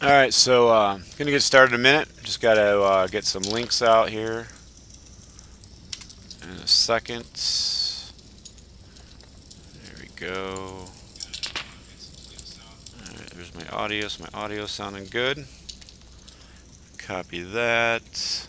Alright, so gonna get started in a minute. Just gotta get some links out here in a second. There we go. Alright, there's my audio. So my audio sounding good. Copy that.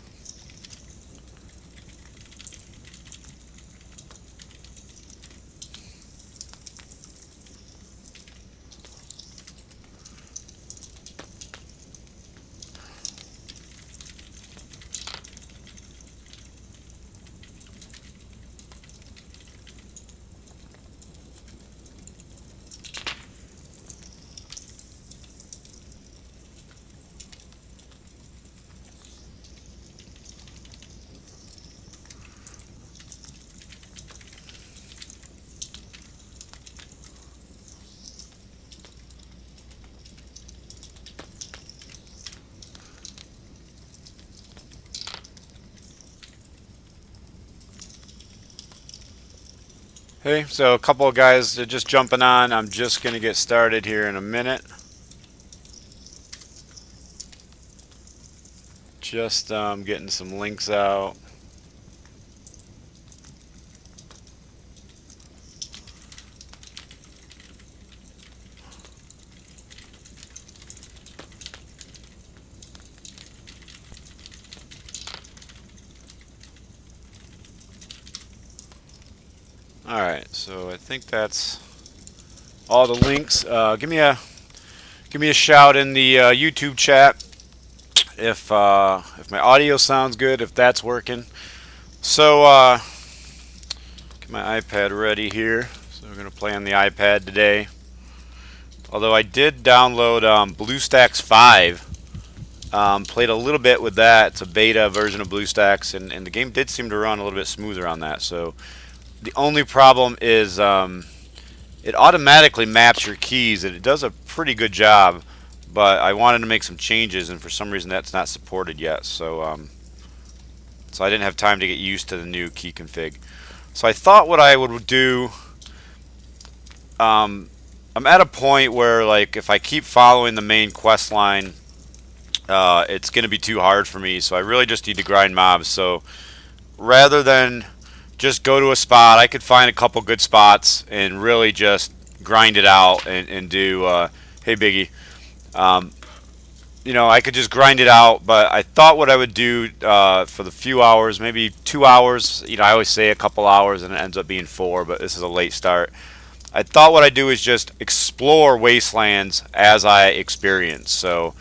Hey, so a couple of guys are just jumping on. I'm just gonna get started here in a minute. Just getting some links out. Alright, so I think that's all the links. Give me a shout in the YouTube chat if my audio sounds good, if that's working. So get my iPad ready here. So we're gonna play on the iPad today. Although I did download BlueStacks 5. Played a little bit with that. It's a beta version of BlueStacks, and the game did seem to run a little bit smoother on that. So the only problem is it automatically maps your keys, and it does a pretty good job. But I wanted to make some changes, and for some reason that's not supported yet. So I didn't have time to get used to the new key config. So I thought what I would do. I'm at a point where, like, if I keep following the main quest line, it's going to be too hard for me. So I really just need to grind mobs. So rather than just go to a spot, I could find a couple good spots and really just grind it out and do. Hey, Biggie. I could just grind it out, but I thought what I would do for the few hours, maybe 2 hours. I always say a couple hours, and it ends up being 4, but this is a late start. I thought what I'd do is just explore wastelands as I experience. So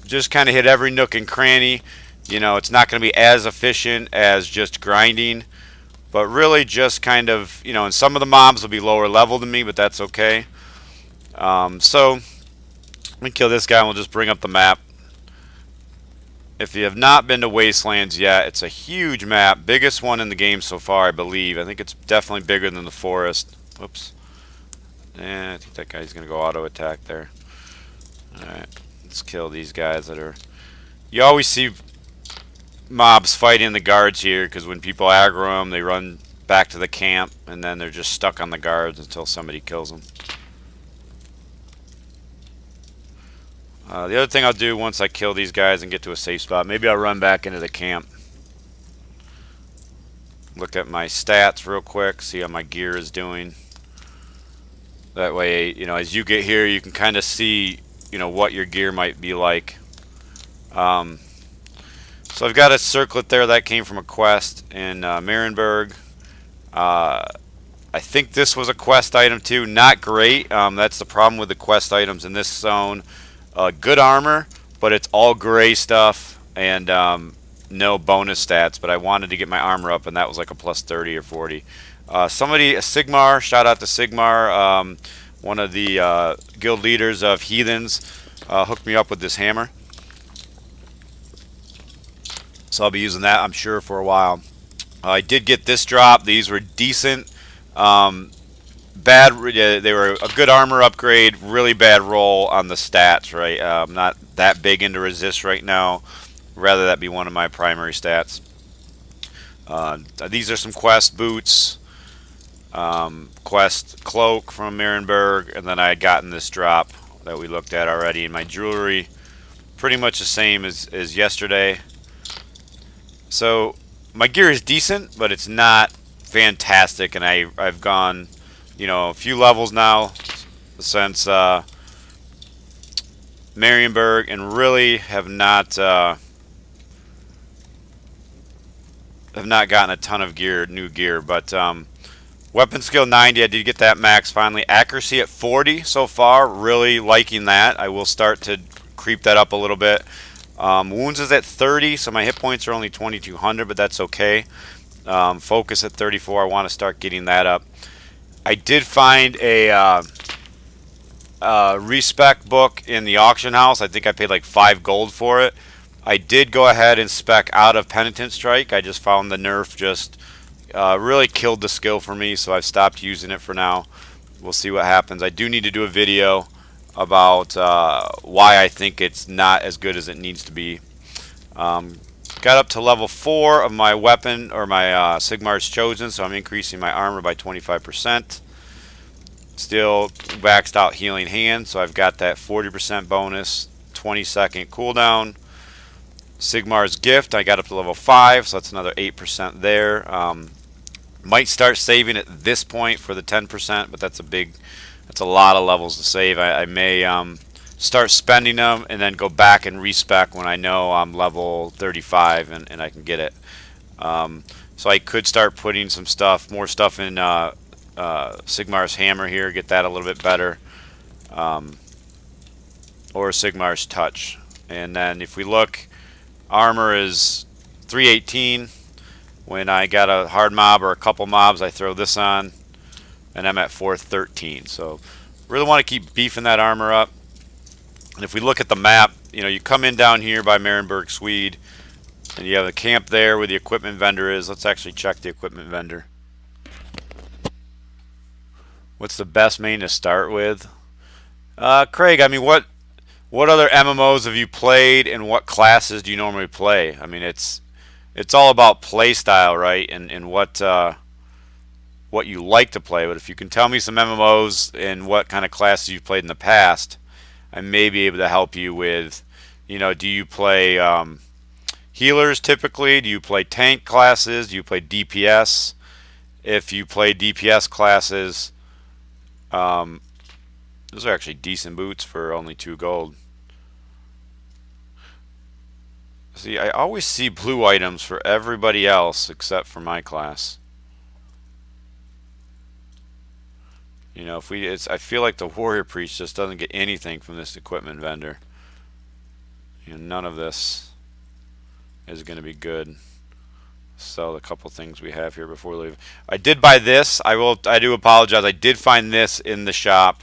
just kind of hit every nook and cranny. It's not going to be as efficient as just grinding, but really just kind of, and some of the mobs will be lower level than me, but that's okay. So let me kill this guy and we'll just bring up the map. If you have not been to Wastelands yet, it's a huge map. Biggest one in the game so far, I believe. I think it's definitely bigger than the forest. Whoops. I think that guy's going to go auto attack there. Alright, let's kill these guys that are... You always see mobs fighting the guards here, because when people aggro them, they run back to the camp, and then they're just stuck on the guards until somebody kills them. The other thing I'll do once I kill these guys and get to a safe spot, maybe I'll run back into the camp. Look at my stats real quick, see how my gear is doing. That way, as you get here, you can kind of see, what your gear might be like. So I've got a circlet there that came from a quest in Marienburg. I think this was a quest item too. Not great. That's the problem with the quest items in this zone. Good armor, but it's all gray stuff and no bonus stats. But I wanted to get my armor up, and that was like a plus 30 or 40. A Sigmar, shout out to Sigmar, one of the guild leaders of Heathens, hooked me up with this hammer. So I'll be using that, I'm sure, for a while. I did get this drop. These were decent. They were a good armor upgrade, really bad roll on the stats, right? I'm not that big into resist right now. Rather that be one of my primary stats. These are some quest boots. Quest cloak from Marienburg, and then I had gotten this drop that we looked at already. And my jewelry, pretty much the same as yesterday. So my gear is decent, but it's not fantastic. And I've gone, you know, a few levels now since Marienburg, and really have not gotten a ton of new gear. But weapon skill 90, I did get that max finally. Accuracy at 40 so far, really liking that. I will start to creep that up a little bit. Wounds is at 30, so my hit points are only 2200, but that's okay. Focus at 34, I want to start getting that up. I did find a respec book in the auction house. I think I paid like 5 gold for it. I did go ahead and spec out of Penitent Strike. I just found the nerf just really killed the skill for me, so I've stopped using it for now. We'll see what happens. I do need to do a video about why I think it's not as good as it needs to be. Got up to level 4 of my weapon, or my Sigmar's Chosen, so I'm increasing my armor by 25%. Still waxed out Healing Hand, so I've got that 40% bonus, 20-second cooldown. Sigmar's Gift, I got up to level 5, so that's another 8% there. Might start saving at this point for the 10%, but that's a lot of levels to save. I may start spending them and then go back and respec when I know I'm level 35 and I can get it. So I could start putting some stuff, more stuff in Sigmar's Hammer here, get that a little bit better, or Sigmar's Touch. And then if we look, armor is 318. When I got a hard mob or a couple mobs, I throw this on, and I'm at 413. So really want to keep beefing that armor up. And if we look at the map, you know, you come in down here by Marienburg, Swede, and you have a camp there where the equipment vendor is. Let's actually check the equipment vendor. What's the best main to start with? Craig, I mean, what other MMOs have you played, and what classes do you normally play? I mean, it's all about play style, right? And what you like to play. But if you can tell me some MMOs and what kind of classes you've played in the past, I may be able to help you with, you know, do you play healers typically? Do you play tank classes? Do you play DPS? If you play DPS classes, those are actually decent boots for only 2 gold. See, I always see blue items for everybody else except for my class. You know, I feel like the Warrior Priest just doesn't get anything from this equipment vendor. You know, none of this is going to be good. Sell a couple things we have here before we leave. I did buy this. I do apologize. I did find this in the shop.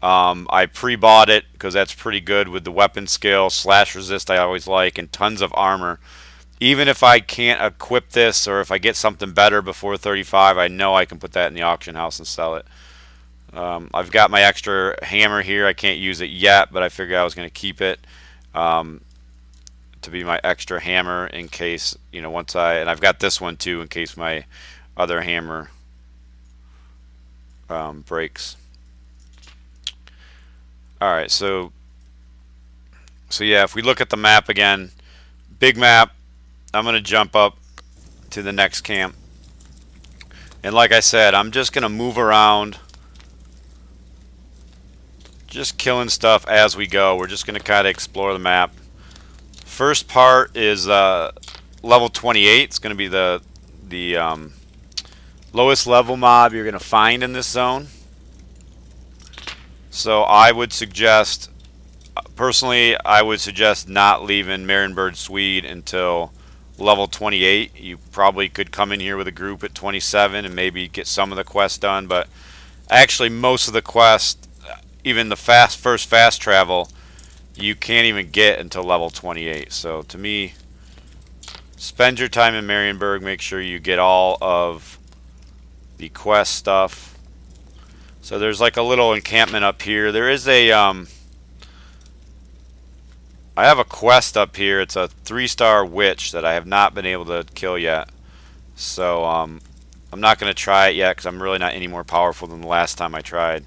I pre-bought it because that's pretty good with the weapon skill, slash resist I always like, and tons of armor. Even if I can't equip this, or if I get something better before 35, I know I can put that in the auction house and sell it. I've got my extra hammer here. I can't use it yet, but I figured I was going to keep it to be my extra hammer in case, you know, and I've got this one too in case my other hammer breaks. Alright, so yeah, if we look at the map again, big map, I'm going to jump up to the next camp. And like I said, I'm just going to move around, just killing stuff as we go. We're just going to kind of explore the map. First part is level 28. It's going to be the lowest level mob you're going to find in this zone. So I would suggest, personally, I would suggest not leaving Marienburg, Swede until level 28. You probably could come in here with a group at 27 and maybe get some of the quests done, but actually most of the quests, even the first fast travel, you can't even get until level 28. So to me, spend your time in Marienburg, make sure you get all of the quest stuff. So there's like a little encampment up here. There is a I have a quest up here. It's a 3-star witch that I have not been able to kill yet. So I'm not going to try it yet because I'm really not any more powerful than the last time I tried.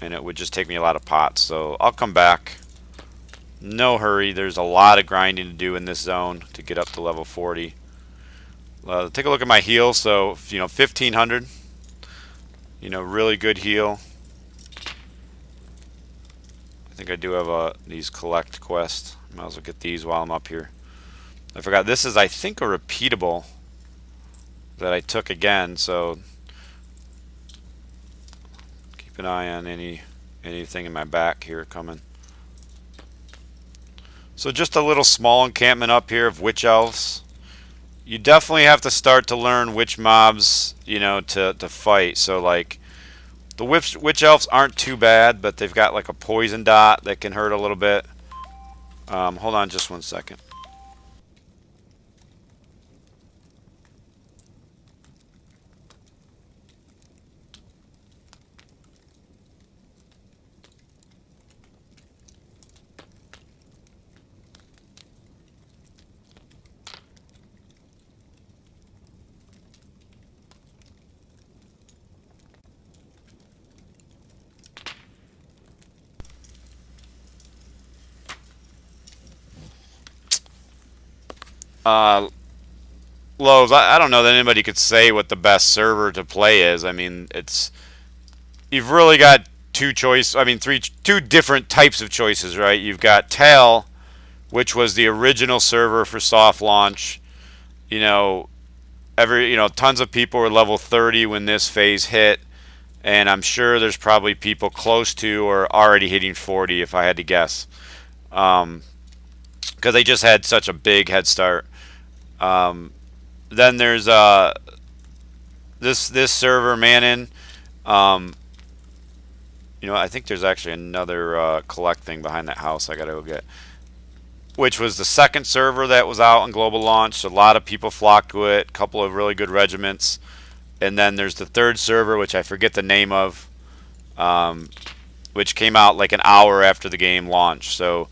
and it would just take me a lot of pots. So I'll come back. No hurry. There's a lot of grinding to do in this zone to get up to level 40. Take a look at my heal. So, 1500. Really good heal. I think I do have these collect quests. Might as well get these while I'm up here. I forgot. This is, I think, a repeatable that I took again. So keep an eye on anything in my back here coming. So just a little small encampment up here of witch elves. You definitely have to start to learn which mobs, to fight. So like the witch elves aren't too bad, but they've got like a poison dot that can hurt a little bit. Hold on just one second. Lowe's, I don't know that anybody could say what the best server to play is. I mean, you've really got two different types of choices, right? You've got Tal, which was the original server for soft launch. Tons of people were level 30 when this phase hit, and I'm sure there's probably people close to or already hitting 40 if I had to guess, because they just had such a big head start. Then there's this server Manon. I think there's actually another collect thing behind that house I gotta go get, which was the second server that was out on global launch. So a lot of people flocked to it, a couple of really good regiments. And then there's the third server, which I forget the name of, which came out like an hour after the game launched. So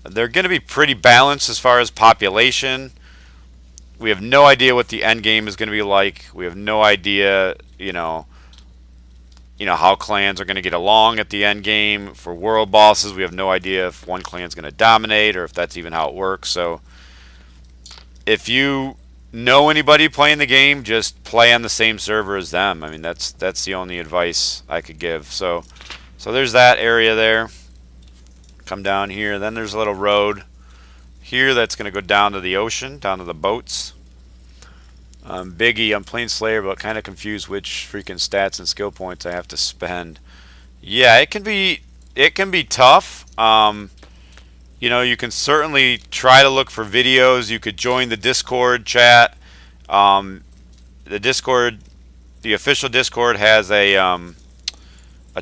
they're going to be pretty balanced as far as population. We have no idea what the end game is going to be like. We have no idea, how clans are going to get along at the end game. For world bosses, we have no idea if one clan's going to dominate or if that's even how it works. So if you know anybody playing the game, just play on the same server as them. I mean, that's the only advice I could give. So there's that area there. Come down here. Then there's a little road here that's going to go down to the ocean, down to the boats. Biggie, I'm playing Slayer, but kind of confused which freaking stats and skill points I have to spend. Yeah, it can be tough. You can certainly try to look for videos. You could join the Discord chat. The official Discord has a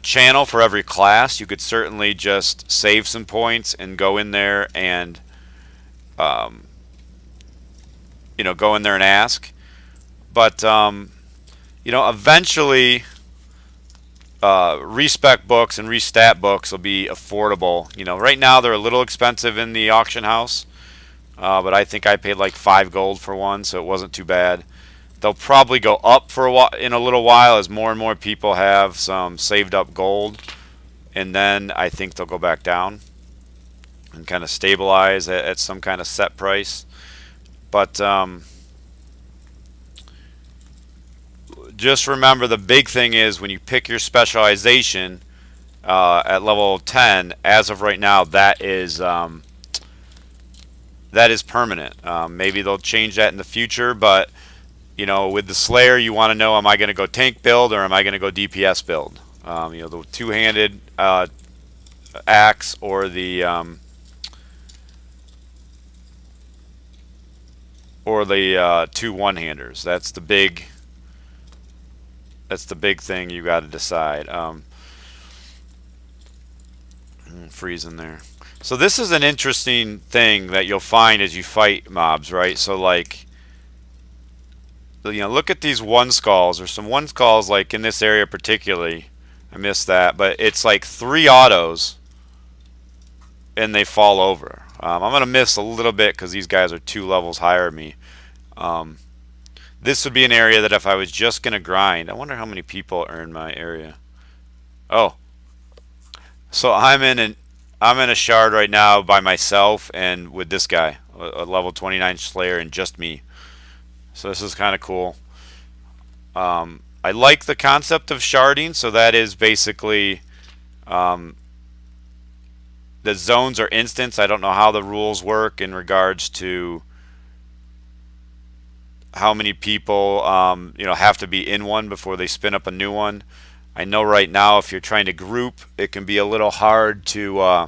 channel for every class. You could certainly just save some points and go in there and ask. But eventually respec books and restat books will be affordable. Right now they're a little expensive in the auction house, but I think I paid like 5 gold for one, so it wasn't too bad. They'll probably go up in a little while as more and more people have some saved up gold, and then I think they'll go back down and kind of stabilize at some kind of set price. But just remember, the big thing is when you pick your specialization at level 10, as of right now, that is permanent. Maybe they'll change that in the future, but with the Slayer, you want to know, am I going to go tank build or am I going to go DPS build? The two-handed axe or the two one-handers. That's the big thing you got to decide. Freezing there. So this is an interesting thing that you'll find as you fight mobs, right? So like, look at these one skulls. There's some one skulls like in this area particularly. I missed that, but it's like 3 autos and they fall over. I'm gonna miss a little bit because these guys are 2 levels higher than me. This would be an area that if I was just gonna grind, I wonder how many people are in my area. Oh, So I'm in a shard right now by myself and with this guy, a level 29 Slayer, and just me. So this is kind of cool. I like the concept of sharding. So that is basically um, the zones are instants. I don't know how the rules work in regards to how many people have to be in one before they spin up a new one. I know right now if you're trying to group, it can be a little hard to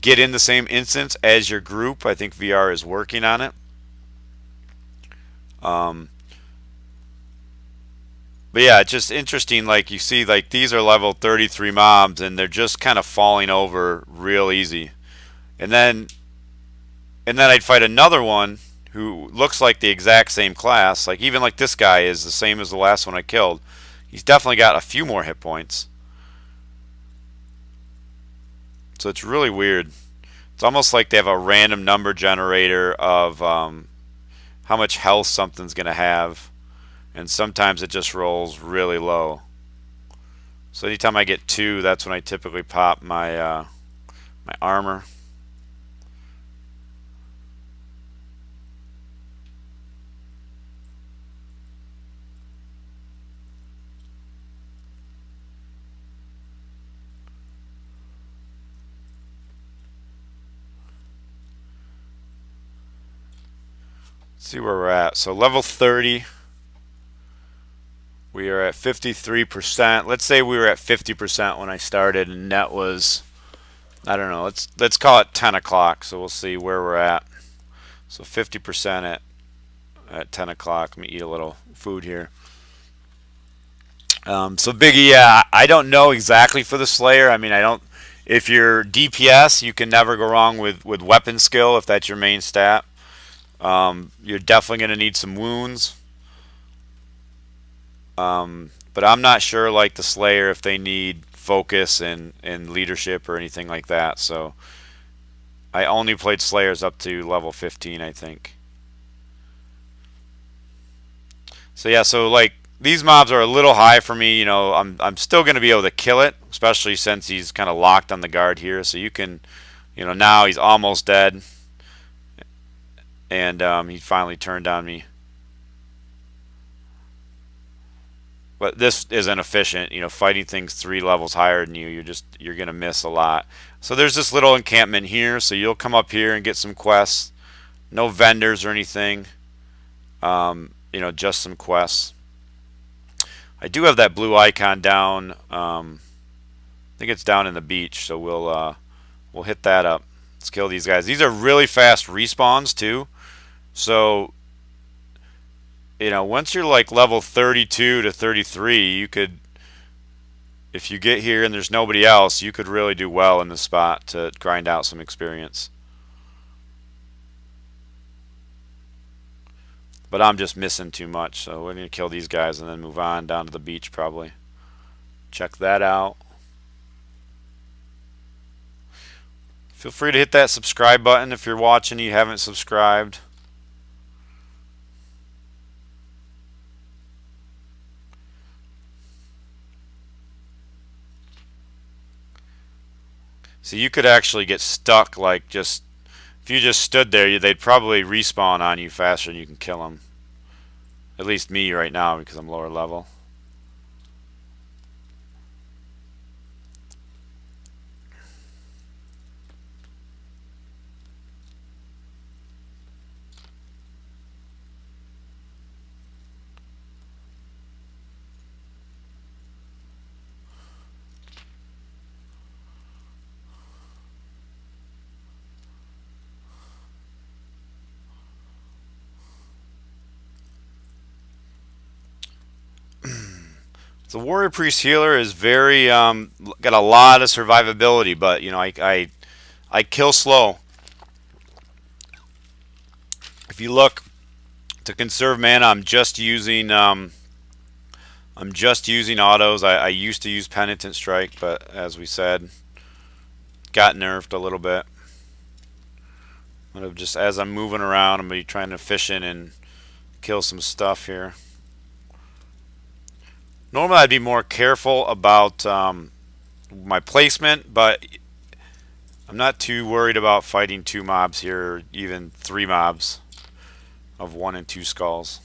get in the same instance as your group. I think VR is working on it. Um, but yeah, it's just interesting. Like you see, like these are level 33 mobs, and they're just kind of falling over real easy. And then I'd fight another one who looks like the exact same class. Like even like this guy is the same as the last one I killed. He's definitely got a few more hit points. So it's really weird. It's almost like they have a random number generator of how much health something's going to have. And sometimes it just rolls really low. So anytime I get 2, that's when I typically pop my armor. Let's see where we're at. So level 30. We are at 53%. Let's say we were at 50% when I started, and that was, I don't know, let's call it 10 o'clock. So we'll see where we're at. So 50% at 10 o'clock. Let me eat a little food here. So Biggie, yeah, I don't know exactly for the Slayer. I mean, I don't. If you're DPS, you can never go wrong with weapon skill if that's your main stat. You're definitely going to need some wounds. But I'm not sure, like the Slayer, if they need focus and leadership or anything like that. So I only played Slayers up to level 15, I think. So yeah, so like these mobs are a little high for me. You know, I'm still going to be able to kill it, especially since he's kind of locked on the guard here. So you can, now he's almost dead, and he finally turned on me. But this isn't efficient. Fighting things 3 levels higher than you, you're gonna miss a lot. So there's this little encampment here. So you'll come up here and get some quests. No vendors or anything. Just some quests. I do have that blue icon down. I think it's down in the beach. So we'll hit that up. Let's kill these guys. These are really fast respawns too. So once you're like level 32 to 33, you could, if you get here and there's nobody else, you could really do well in this spot to grind out some experience. But I'm just missing too much, so we're going to kill these guys and then move on down to the beach probably. Check that out. Feel free to hit that subscribe button if you're watching and you haven't subscribed. So you could actually get stuck, like just if you just stood there, they'd probably respawn on you faster than you can kill them. At least me right now because I'm lower level. The Warrior Priest Healer is very got a lot of survivability, but I kill slow. If you look to conserve mana, I'm just using autos. I used to use Penitent Strike, but as we said, got nerfed a little bit. Just as I'm moving around, I'm gonna be trying to efficient and kill some stuff here. Normally I'd be more careful about my placement, but I'm not too worried about fighting 2 mobs here, or even 3 mobs of 1 and 2 skulls.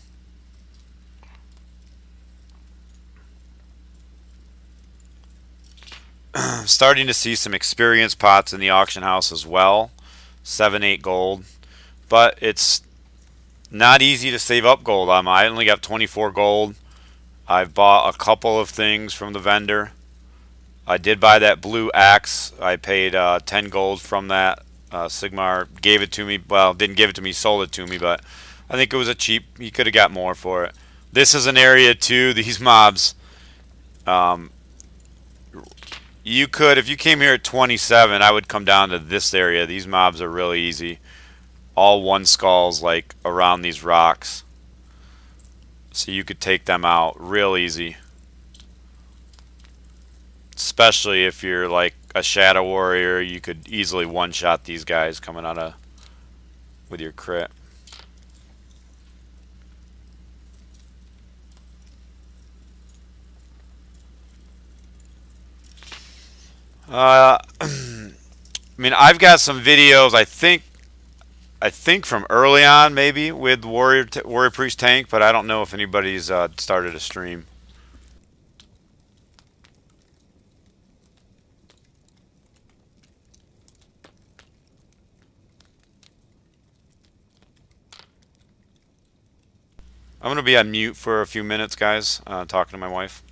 I'm starting to see some experience pots in the auction house as well. 7, 8 gold. But it's not easy to save up gold. I only got 24 gold. I've bought a couple of things from the vendor. I did buy that blue axe. I paid 10 gold from that. Sigmar gave it to me. Well, didn't give it to me, sold it to me, but I think it was a cheap. He could have got more for it. This is an area too. These mobs, um, you could, if you came here at 27, I would come down to this area. These mobs are really easy. All 1 skulls like around these rocks. So you could take them out real easy. Especially if you're like a shadow warrior, you could easily one-shot these guys coming out of with your crit. I mean, I've got some videos. I think from early on, maybe with Warrior Priest tank, but I don't know if anybody's started a stream. I'm gonna be on mute for a few minutes, guys. Talking to my wife.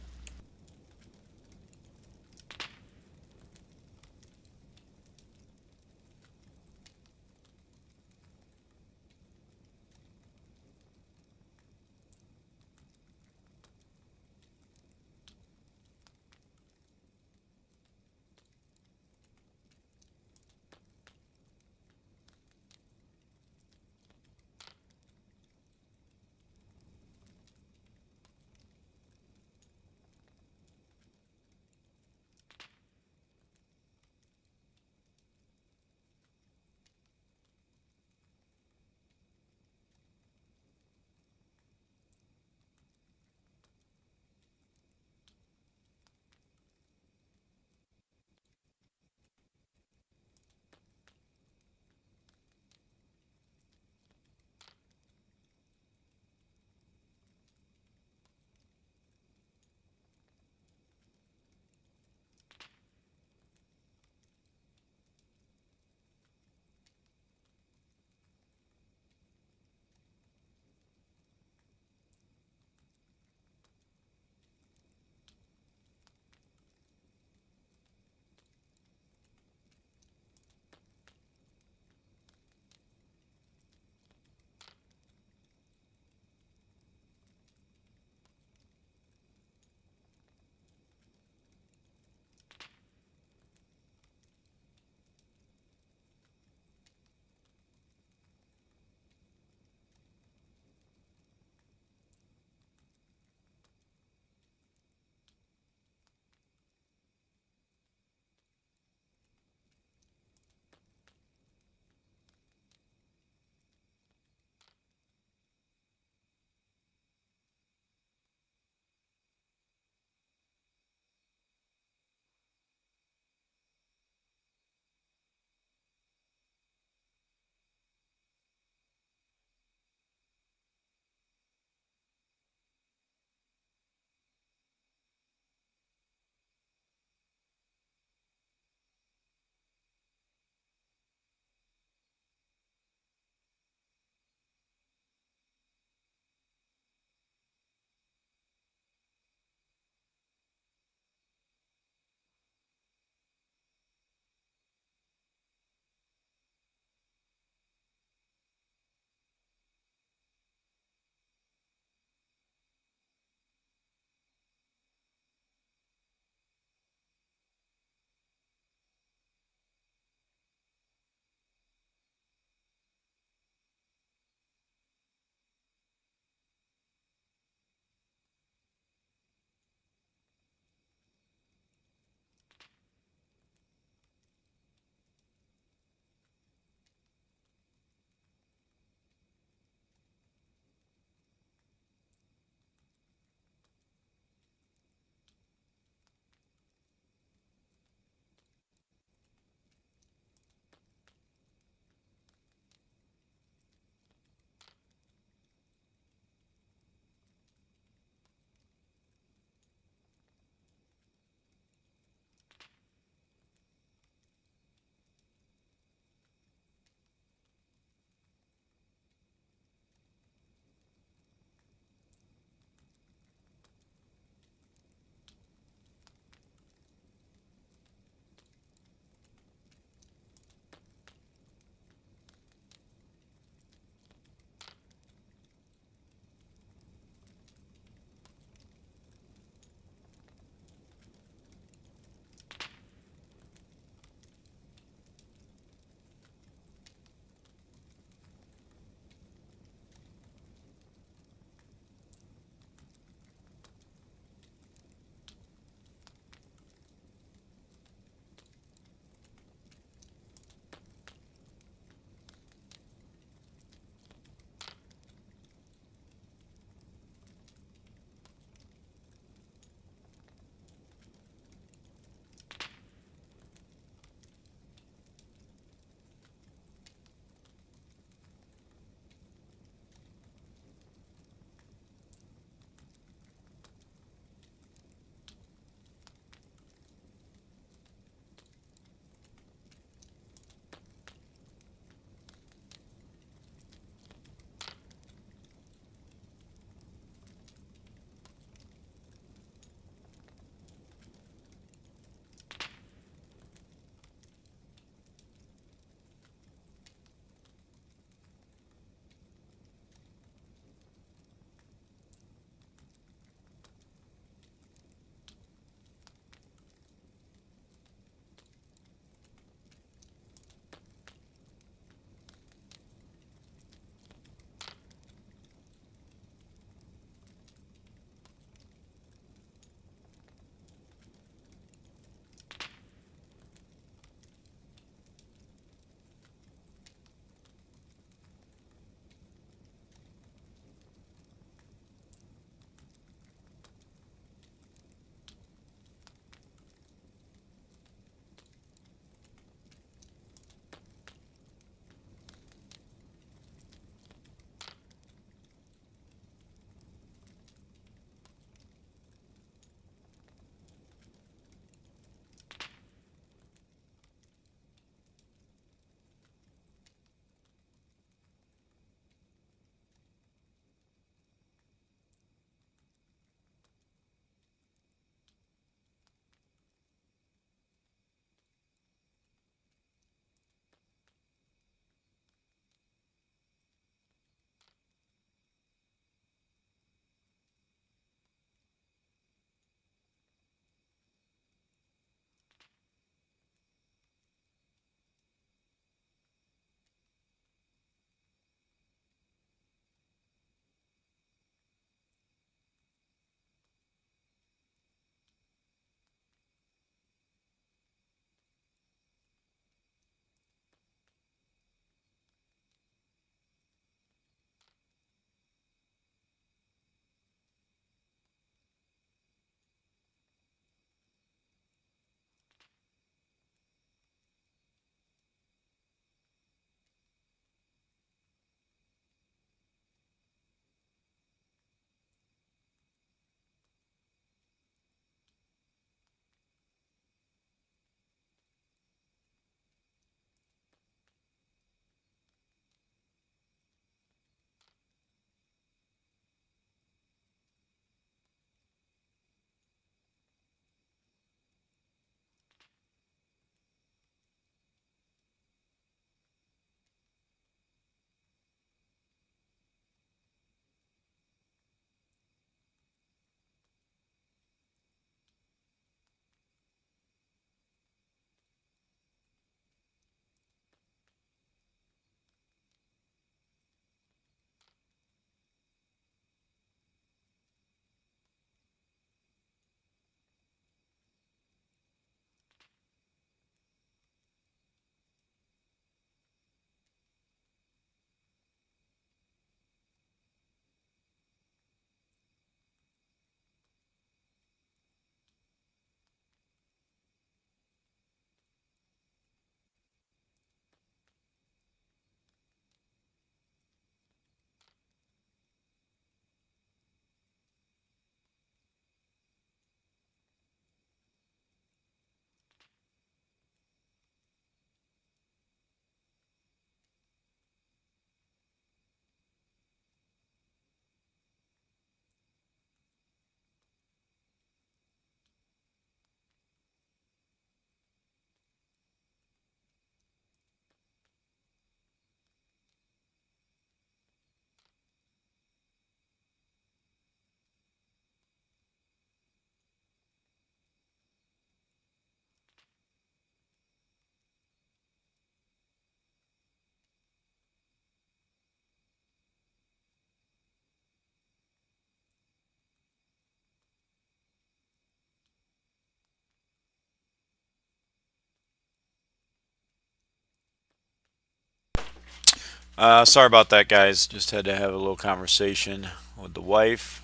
Sorry about that, guys. Just had to have a little conversation with the wife.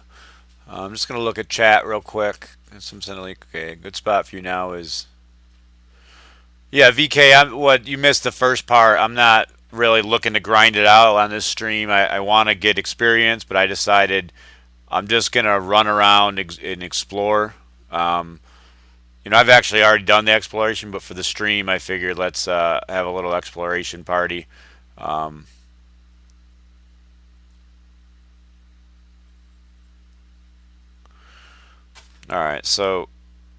I'm just gonna look at chat real quick. Something like, okay, good spot for you now is, yeah, VK. What you missed the first part. I'm not really looking to grind it out on this stream. I want to get experience, but I decided I'm just gonna run around and explore. Um, I've actually already done the exploration, but for the stream, I figured let's have a little exploration party. Um, all right, so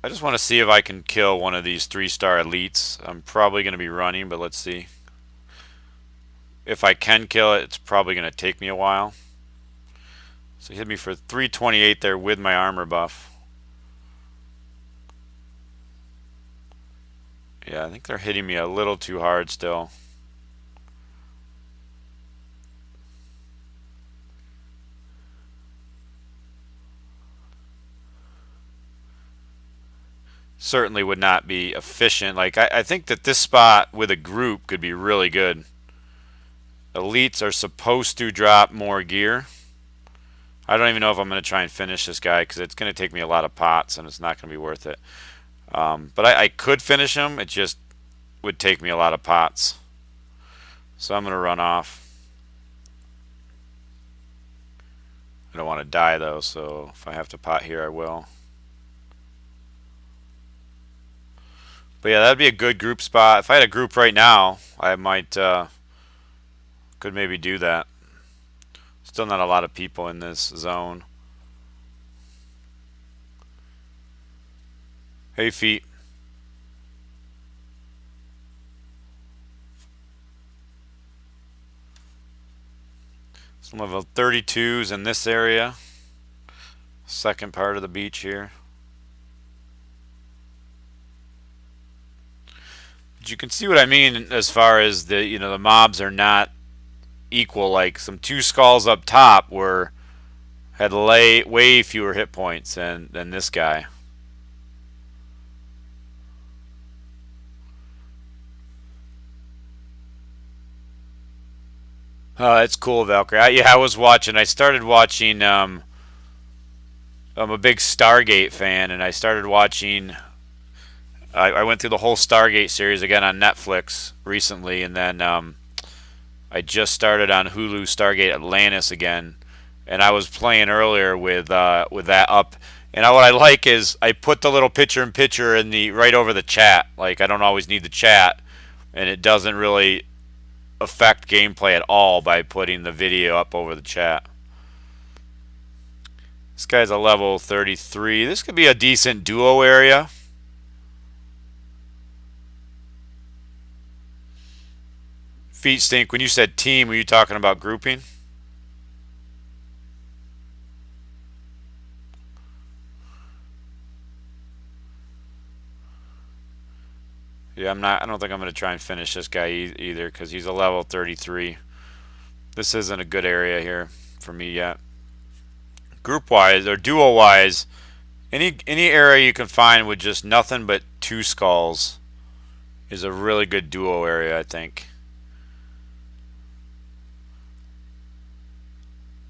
I just want to see if I can kill one of these 3-star elites. I'm probably going to be running, but let's see. If I can kill it, it's probably going to take me a while. So he hit me for 328 there with my armor buff. Yeah, I think they're hitting me a little too hard still. Certainly would not be efficient. Like, I think that this spot with a group could be really good. Elites are supposed to drop more gear. I don't even know if I'm going to try and finish this guy because it's going to take me a lot of pots and it's not going to be worth it. But I could finish him. It just would take me a lot of pots. So I'm going to run off. I don't want to die though, so if I have to pot here, I will. But yeah, that'd be a good group spot. If I had a group right now, I might could maybe do that. Still not a lot of people in this zone. Hey, feet. Some level 32s in this area. Second part of the beach here. But you can see what I mean as far as the mobs are not equal. Like some 2 skulls up top had way fewer hit points than this guy. Oh, that's cool, Valkyrie. I was watching. I started watching. I'm a big Stargate fan, and I started watching. I went through the whole Stargate series again on Netflix recently, and then I just started on Hulu Stargate Atlantis again, and I was playing earlier with that up. And what I like is I put the little picture-in-picture in the right over the chat. Like I don't always need the chat, and it doesn't really affect gameplay at all by putting the video up over the chat. This guy's a level 33. This could be a decent duo area. Feet stink. When you said team, were you talking about grouping? Yeah, I don't think I'm going to try and finish this guy either because he's a level 33. This isn't a good area here for me yet. Group wise or duo wise, any area you can find with just nothing but 2 skulls is a really good duo area, I think.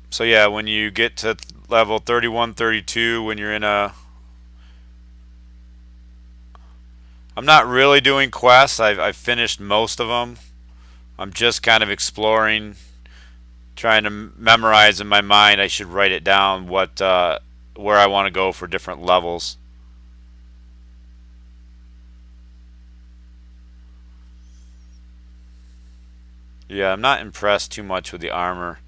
So yeah, when you get to level 31, 32, when you're in a... I'm not really doing quests. I've finished most of them. I'm just kind of exploring, trying to memorize in my mind. I should write it down where I want to go for different levels. Yeah, I'm not impressed too much with the armor.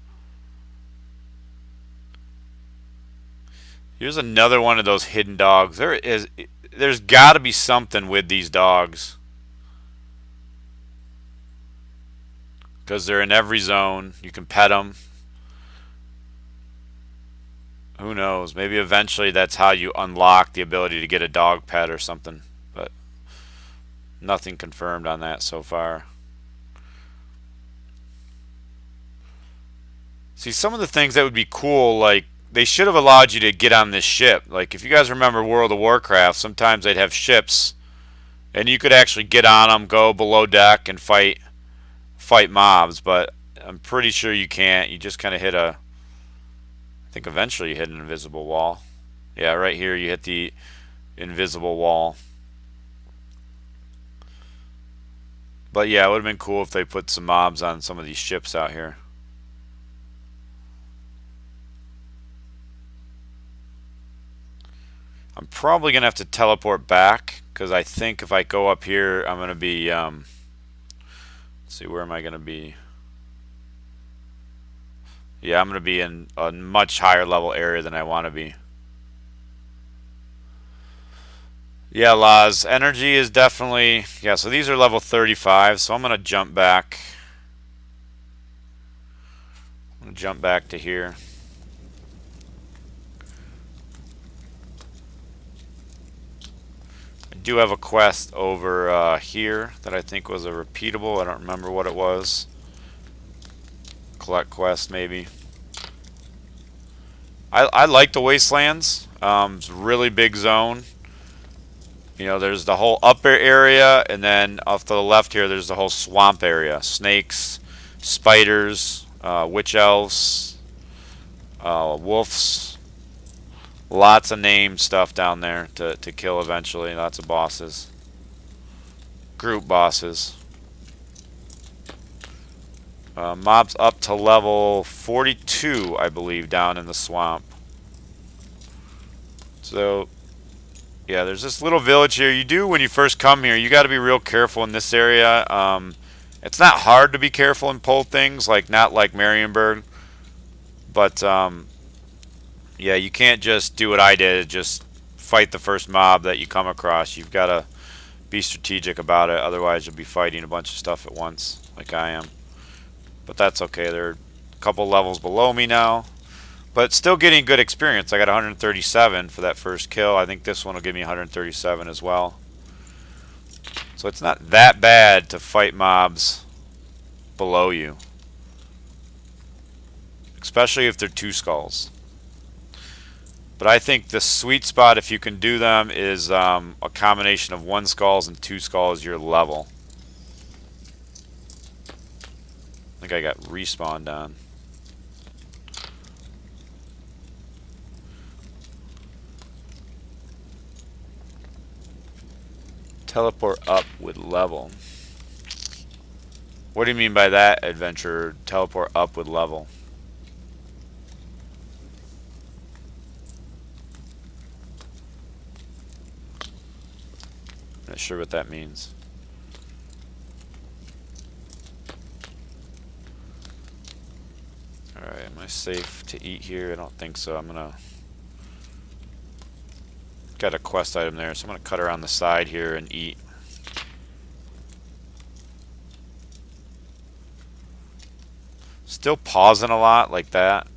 Here's another one of those hidden dogs. There's got to be something with these dogs. Because they're in every zone. You can pet them. Who knows? Maybe eventually that's how you unlock the ability to get a dog pet or something. But nothing confirmed on that so far. See, some of the things that would be cool, like, they should have allowed you to get on this ship. Like, if you guys remember World of Warcraft, sometimes they'd have ships, and you could actually get on them, go below deck, and fight mobs. But I'm pretty sure you can't. You just kind of hit a, I think eventually you hit an invisible wall. Yeah, right here you hit the invisible wall. But yeah, it would have been cool if they put some mobs on some of these ships out here. I'm probably going to have to teleport back, because I think if I go up here, I'm going to be, let's see, where am I going to be? Yeah, I'm going to be in a much higher level area than I want to be. Yeah, Laz, energy is definitely, yeah, so these are level 35, so I'm going to jump back. I'm going to jump back to here. I do have a quest over here that I think was a repeatable. I don't remember what it was. Collect quest, maybe. I like the Wastelands. It's a really big zone. You know, there's the whole upper area, and then off to the left here, there's the whole swamp area. Snakes, spiders, witch elves, wolves. Lots of name stuff down there to kill eventually. Lots of bosses. Group bosses. Mobs up to level 42, I believe, down in the swamp. So, yeah, there's this little village here. You do, when you first come here, you got to be real careful in this area. It's not hard to be careful and pull things, like not like Marienburg. But, yeah, you can't just do what I did, just fight the first mob that you come across. You've got to be strategic about it, otherwise you'll be fighting a bunch of stuff at once, like I am. But that's okay, they're a couple levels below me now. But still getting good experience. I got 137 for that first kill. I think this one will give me 137 as well. So it's not that bad to fight mobs below you. Especially if they're two skulls. But I think the sweet spot, if you can do them, is a combination of one skulls and two skulls your level. I think I got respawned on. Teleport up with level. What do you mean by that, adventurer? Teleport up with level. Not sure what that means. Alright, am I safe to eat here? I don't think so. I'm gonna... Got a quest item there, so I'm gonna cut around the side here and eat. Still pausing a lot like that.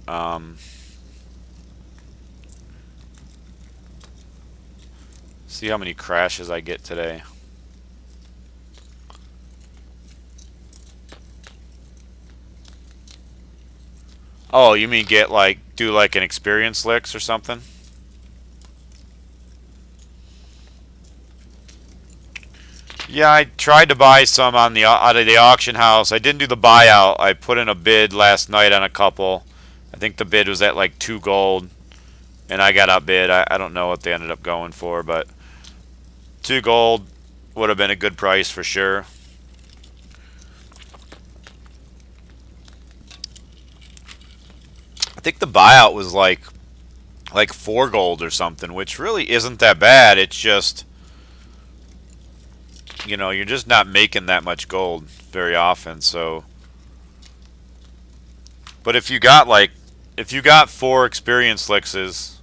See how many crashes I get today. Oh, you mean get like, do like an experience licks or something? Yeah, I tried to buy some on the out of the auction house. I didn't do the buyout. I put in a bid last night on a couple. I think the bid was at like 2 gold, and I got outbid. I don't know what they ended up going for, but 2 gold would have been a good price for sure. I think the buyout was like 4 gold or something, which really isn't that bad. It's just, you know, you're just not making that much gold very often, so. But if you got 4 experience lixes,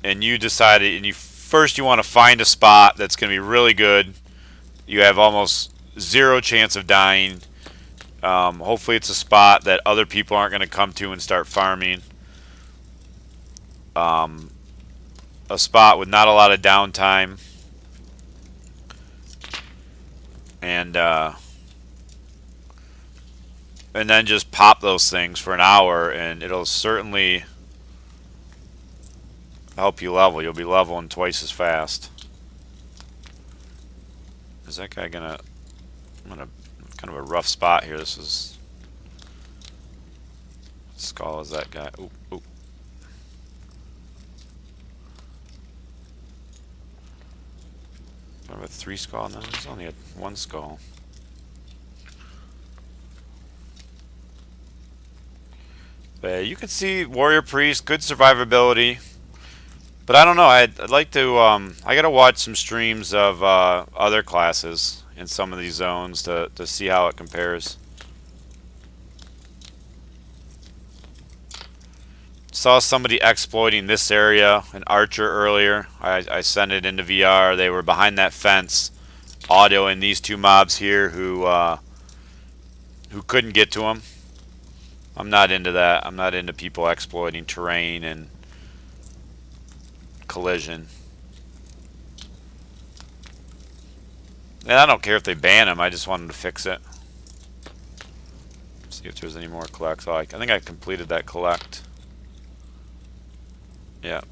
and you decided, and first you want to find a spot that's going to be really good, you have almost 0 chance of dying. Hopefully it's a spot that other people aren't going to come to and start farming. A spot with not a lot of downtime. And then just pop those things for an hour, and it'll certainly help you level. You'll be leveling twice as fast. Is that guy gonna... I'm in a kind of a rough spot here. This is skull is that guy? Ooh, ooh. What about 3 skull? No, there's only 1 skull. But you can see warrior priest, good survivability. But I don't know. I'd like to. I gotta watch some streams of other classes in some of these zones to see how it compares. Saw somebody exploiting this area, an archer earlier. I sent it into VR. They were behind that fence, audioing these 2 mobs here who couldn't get to them. I'm not into that. I'm not into people exploiting terrain and collision. And I don't care if they ban them. I just want them to fix it. See if there's any more collects. Oh, I think I completed that collect. Yeah.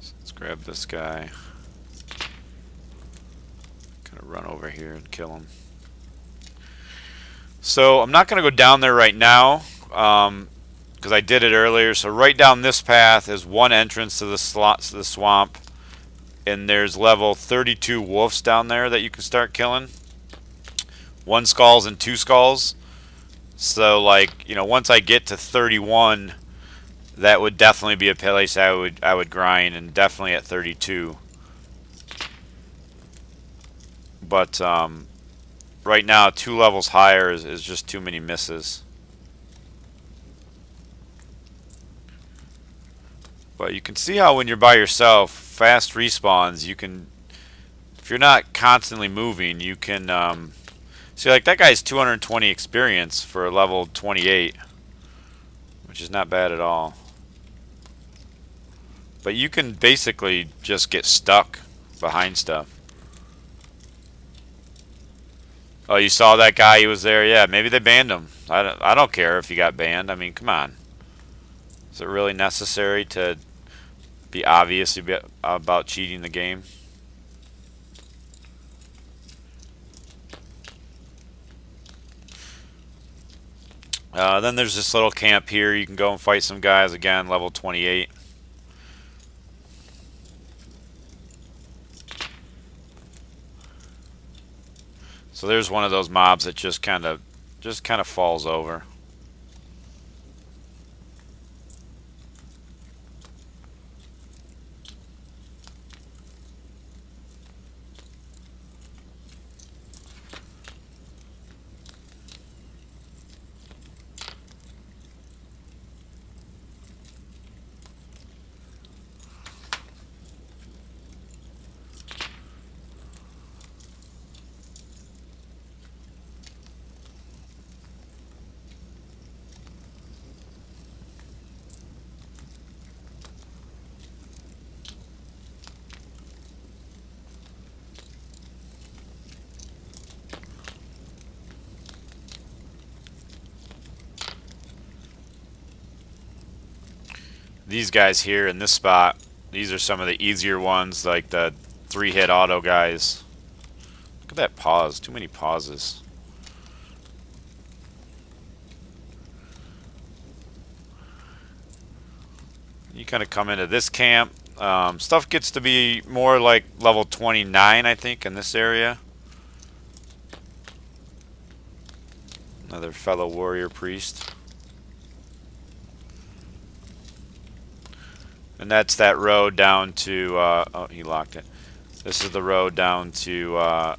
So let's grab this guy. Gonna run over here and kill him. So I'm not gonna go down there right now because I did it earlier. So right down this path is one entrance to the swamp, and there's level 32 wolves down there that you can start killing. 1 skulls and 2 skulls. So like, you know, once I get to 31, that would definitely be a place I would grind, and definitely at 32. But right now 2 levels higher is just too many misses. But you can see how when you're by yourself, fast respawns, you can, if you're not constantly moving, you can see like that guy's 220 experience for a level 28, which is not bad at all. But you can basically just get stuck behind stuff. Oh, you saw that guy? He was there. Yeah, maybe they banned him. I don't care if he got banned. I mean, come on. Is it really necessary to be obvious about cheating the game? Then there's this little camp here. You can go and fight some guys again, level 28. So there's one of those mobs that just kind of falls over. These guys here in this spot, these are some of the easier ones, like the 3-hit auto guys. Look at that pause. Too many pauses. You kind of come into this camp. Stuff gets to be more like level 29, I think, in this area. Another fellow warrior priest. And that's that road down to, oh, he locked it. This is the road down to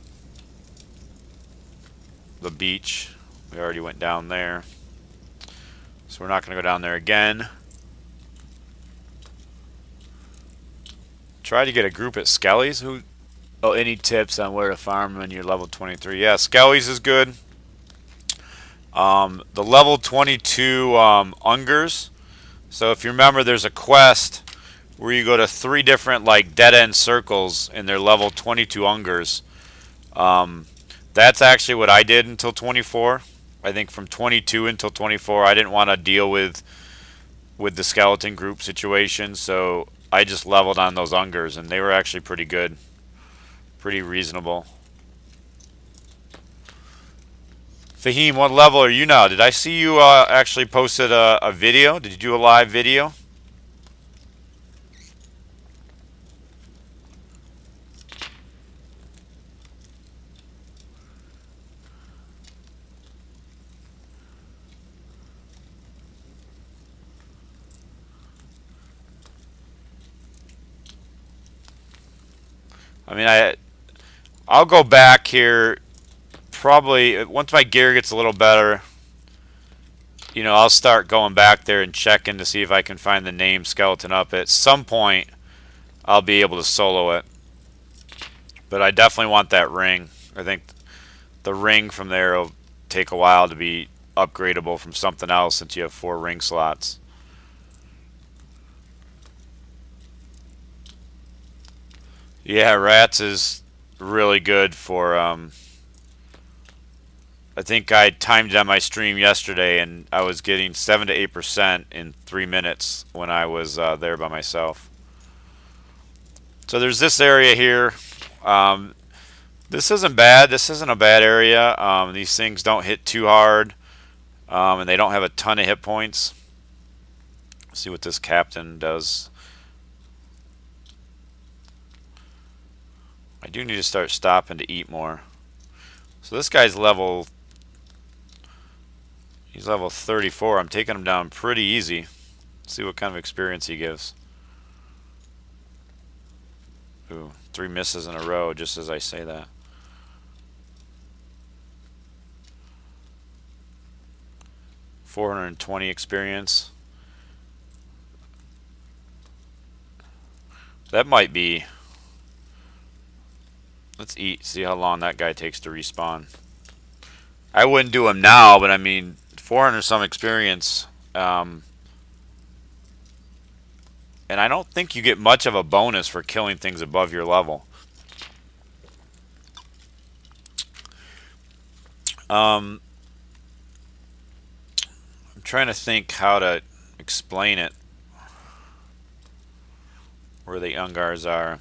the beach. We already went down there. So we're not going to go down there again. Try to get a group at Skelly's. Oh, any tips on where to farm when you're level 23? Yeah, Skelly's is good. The level 22 Ungers. So if you remember, there's a quest where you go to 3 different like dead-end circles and they're level 22 Ungers. That's actually what I did until 24. I think from 22 until 24, I didn't want to deal with the skeleton group situation, so I just leveled on those Ungers, and they were actually pretty good, pretty reasonable. Fahim, what level are you now? Did I see you actually posted a video? Did you do a live video? I mean, I'll go back here probably once my gear gets a little better. You know, I'll start going back there and checking to see if I can find the name skeleton up. At some point, I'll be able to solo it. But I definitely want that ring. I think the ring from there will take a while to be upgradable from something else since you have 4 ring slots. Yeah, rats is really good for I think I timed it on my stream yesterday, and I was getting 7 to 8% in 3 minutes when I was there by myself. So there's this area here. This isn't bad. This isn't a bad area. These things don't hit too hard, and they don't have a ton of hit points. Let's see what this captain does. I do need to start stopping to eat more. So this guy's level... He's level 34. I'm taking him down pretty easy. Let's see what kind of experience he gives. Ooh, 3 misses in a row just as I say that. $420 experience. That might be... Let's eat, see how long that guy takes to respawn. I wouldn't do him now, but I mean, 400 some experience. And I don't think you get much of a bonus for killing things above your level. I'm trying to think how to explain it. Where the Ungars are.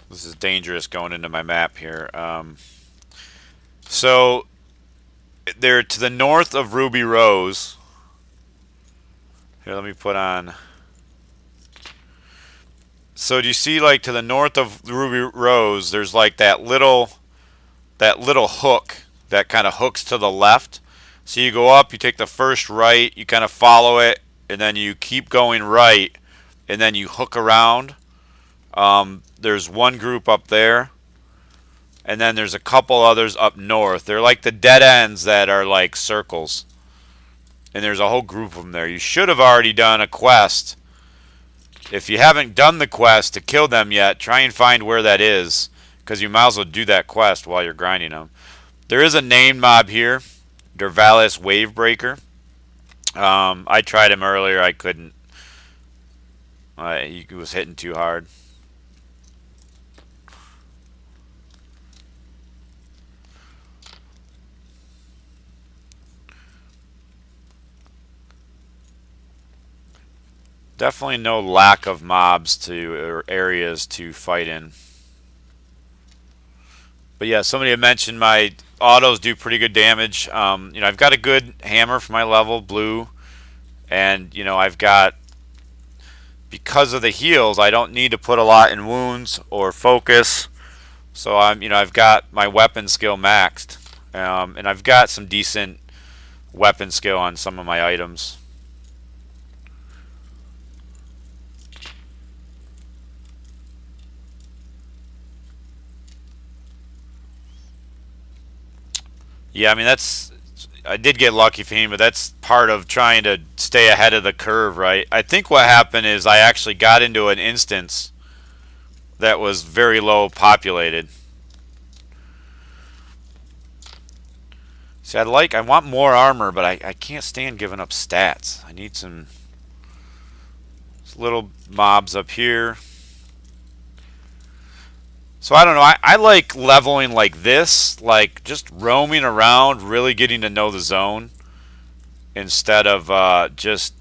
This is dangerous going into my map here. So they're to the north of Ruby Rose. Here, let me put on. So do you see, like, to the north of Ruby Rose, there's like that little hook that kind of hooks to the left. So you go up, you take the first right, you kind of follow it, and then you keep going right, and then you hook around. There's one group up there, and then there's a couple others up north. They're like the dead ends that are like circles, and there's a whole group of them there. You should have already done a quest. If you haven't done the quest to kill them yet, try and find where that is, because you might as well do that quest while you're grinding them. There is a named mob here, Dervalis Wavebreaker. I tried him earlier. I couldn't. He was hitting too hard. Definitely no lack of mobs or areas to fight in. But yeah, somebody had mentioned my autos do pretty good damage. You know, I've got a good hammer for my level, blue, and you know, I've got, because of the heals, I don't need to put a lot in wounds or focus. So I've got my weapon skill maxed, and I've got some decent weapon skill on some of my items. Yeah, I mean, I did get lucky for him, but that's part of trying to stay ahead of the curve, right? I think what happened is I actually got into an instance that was very low populated. See, I want more armor, but I can't stand giving up stats. I need some little mobs up here. So I don't know, I like leveling like this, like just roaming around, really getting to know the zone, instead of just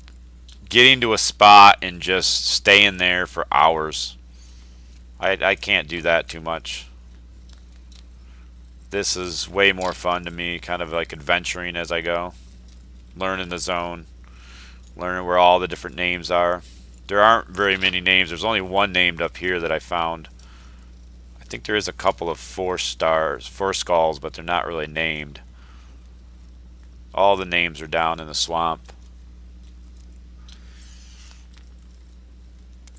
getting to a spot and just staying there for hours. I can't do that too much. This is way more fun to me, kind of like adventuring as I go. Learning the zone. Learning where all the different names are. There aren't very many names. There's only one named up here that I found. I think there is a couple of 4 skulls, but they're not really named. All the names are down in the swamp.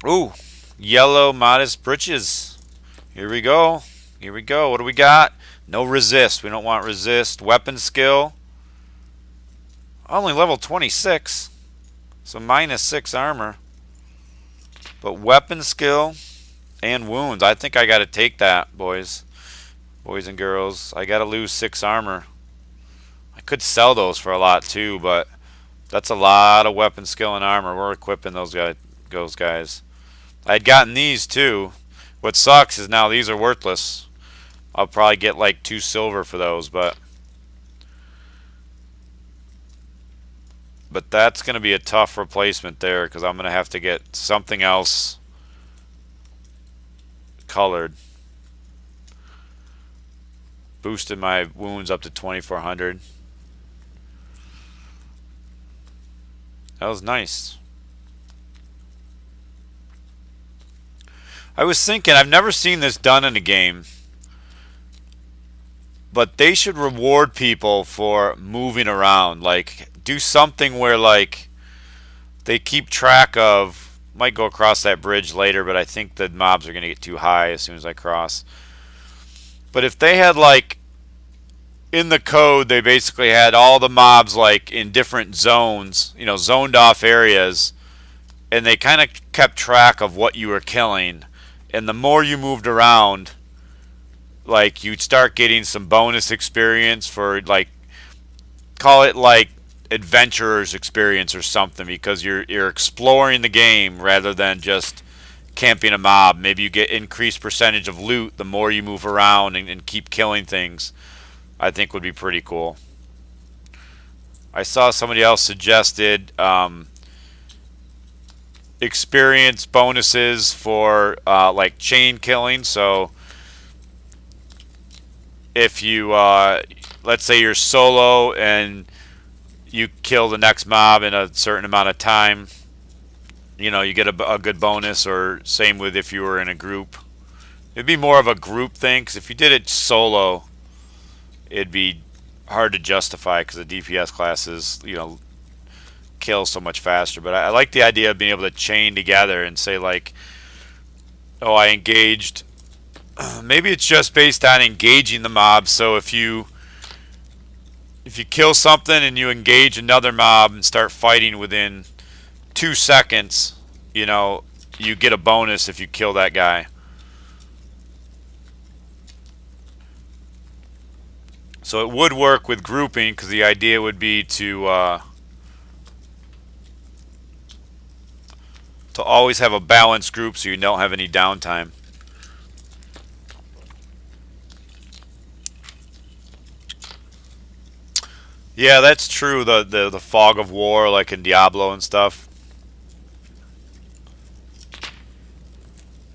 Ooh, yellow modest breeches. Here we go. Here we go. What do we got? No resist. We don't want resist. Weapon skill. Only level 26. So -6 armor. But weapon skill and wounds. I think I got to take that, boys. Boys and girls. I got to lose 6 armor. I could sell those for a lot too, but that's a lot of weapon skill and armor. We're equipping those guys. I'd gotten these too. What sucks is now these are worthless. I'll probably get like 2 silver for those, but that's going to be a tough replacement there because I'm going to have to get something else colored. Boosted my wounds up to 2400. That was nice. I was thinking, I've never seen this done in a game, but they should reward people for moving around. Like, do something where, like, they keep track of, might go across that bridge later, but I think the mobs are going to get too high as soon as I cross. But if they had, like, in the code, they basically had all the mobs, like, in different zones, you know, zoned off areas, and they kind of kept track of what you were killing. And the more you moved around, like, you'd start getting some bonus experience for, like, call it like adventurer's experience or something, because you're exploring the game rather than just camping a mob. Maybe you get increased percentage of loot the more you move around and keep killing things. I think would be pretty cool. I saw somebody else suggested experience bonuses for like chain killing. So if you let's say you're solo and you kill the next mob in a certain amount of time, you know, you get a good bonus. Or same with if you were in a group. It'd be more of a group thing, because if you did it solo, it'd be hard to justify because the DPS classes, you know, kill so much faster. But I like the idea of being able to chain together and say, like, oh, I engaged. Maybe it's just based on engaging the mob. So if you kill something and you engage another mob and start fighting within 2 seconds, you know, you get a bonus if you kill that guy. So it would work with grouping, because the idea would be to always have a balanced group so you don't have any downtime. Yeah, that's true. The fog of war, like in Diablo and stuff.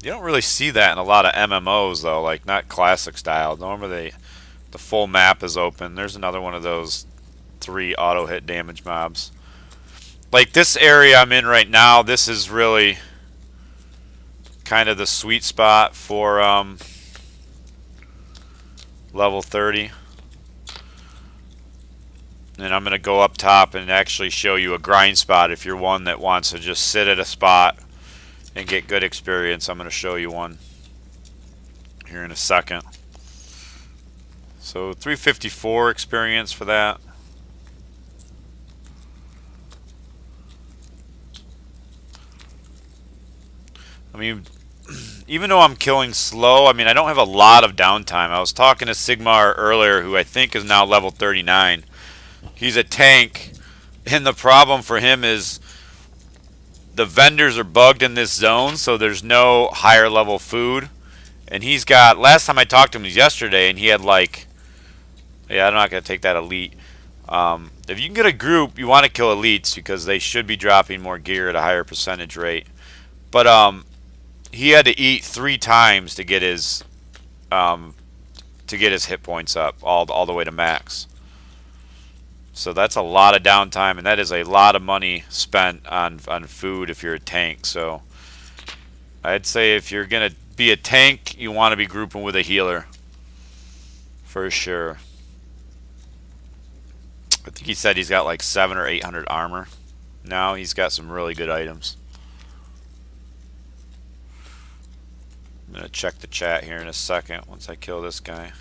You don't really see that in a lot of MMOs though, like not classic style. Normally the full map is open. There's another one of those 3 auto hit damage mobs. Like this area I'm in right now, this is really kind of the sweet spot for level 30. And I'm going to go up top and actually show you a grind spot if you're one that wants to just sit at a spot and get good experience. I'm going to show you one here in a second. So 354 experience for that. I mean, even though I'm killing slow, I mean, I don't have a lot of downtime. I was talking to Sigmar earlier, who I think is now level 39. He's a tank, and the problem for him is the vendors are bugged in this zone, so there's no higher level food. And he's got, last time I talked to him was yesterday, and he had like, yeah, I'm not going to take that elite. If you can get a group, you want to kill elites because they should be dropping more gear at a higher percentage rate. But he had to eat 3 times to get his to to get his hit points up all the way to max. So that's a lot of downtime, and that is a lot of money spent on food if you're a tank. So I'd say if you're gonna be a tank, you want to be grouping with a healer for sure. I think he said he's got like 700 or 800 armor. Now he's got some really good items. I'm gonna check the chat here in a second once I kill this guy.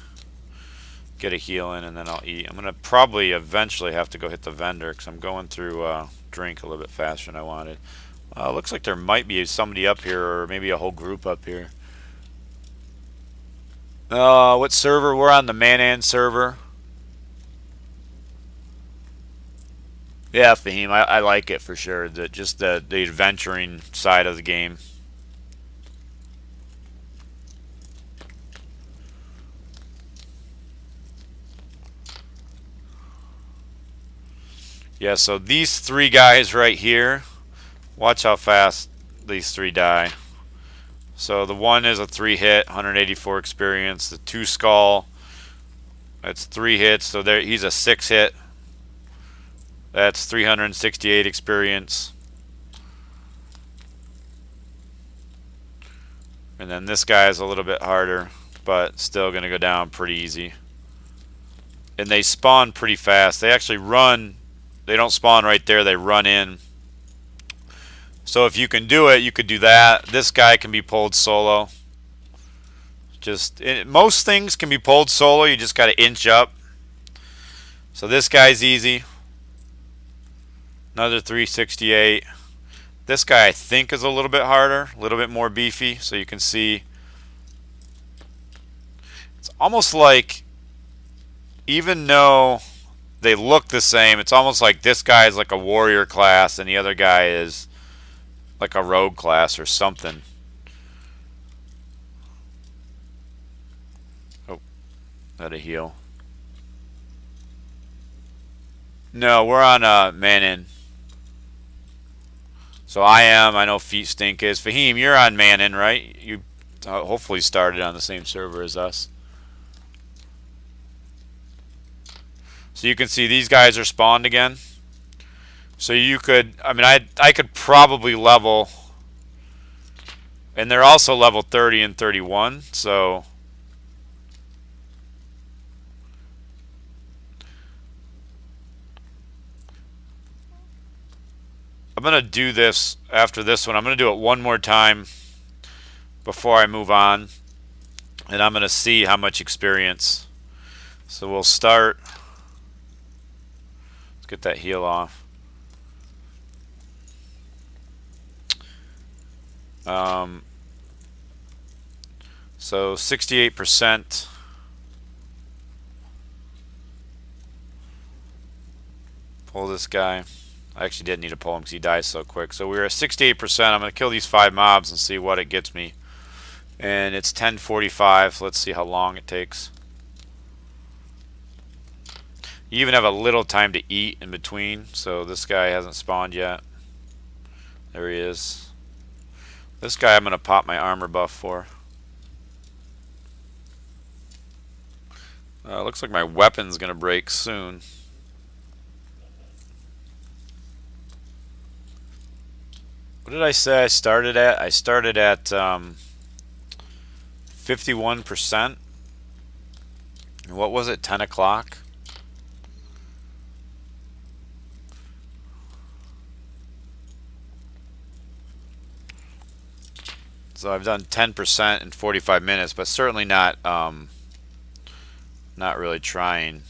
Get a heal in, and then I'll eat. I'm gonna probably eventually have to go hit the vendor because I'm going through drink a little bit faster than I wanted. Looks like there might be somebody up here, or maybe a whole group up here. What server? We're on the Manan server. Yeah, Fahim, I like it for sure. Just the adventuring side of the game. Yeah, so these three guys right here, watch how fast these three die. So the one is a 3-hit, 184 experience. The 2 skull, that's 3 hits. So there, he's a 6-hit. That's 368 experience. And then this guy is a little bit harder, but still going to go down pretty easy. And they spawn pretty fast. They actually run. They don't spawn right there. They run in. So if you can do it, you could do that. This guy can be pulled solo. Most things can be pulled solo. You just got to inch up. So this guy's easy. Another 368. This guy I think is a little bit harder, a little bit more beefy. So you can see it's almost like, even though they look the same, it's almost like this guy is like a warrior class and the other guy is like a rogue class or something. Oh, that a heal. No, we're on Manin. So I know Feet Stink is. Fahim, you're on Manin, right? You hopefully started on the same server as us. So you can see these guys are spawned again. So you could, I mean, I could probably level, and they're also level 30 and 31, so I'm going to do this after this one. I'm going to do it one more time before I move on, and I'm going to see how much experience. So we'll start. Let's get that heal off. So 68%. Pull this guy. I actually didn't need to pull him because he dies so quick. So we're at 68%. I'm going to kill these 5 mobs and see what it gets me. And it's 10:45. Let's see how long it takes. You even have a little time to eat in between. So this guy hasn't spawned yet. There he is. This guy I'm going to pop my armor buff for. Looks like my weapon's going to break soon. What did I say I started at? I started at 51%. And what was it? 10 o'clock? So I've done 10% in 45 minutes, but certainly not really trying.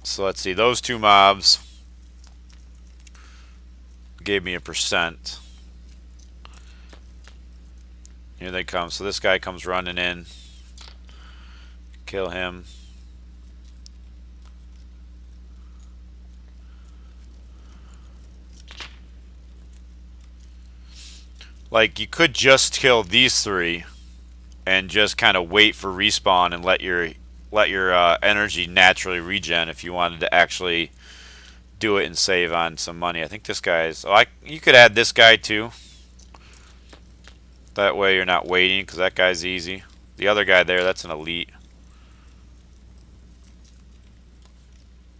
So let's see, those 2 mobs gave me a percent. Here they come. So this guy comes running in. Kill him. Like, you could just kill these 3 and just kind of wait for respawn and let your energy naturally regen if you wanted to actually do it and save on some money. I think this guy's... Oh, you could add this guy too. That way you're not waiting, because that guy's easy. The other guy there, that's an elite.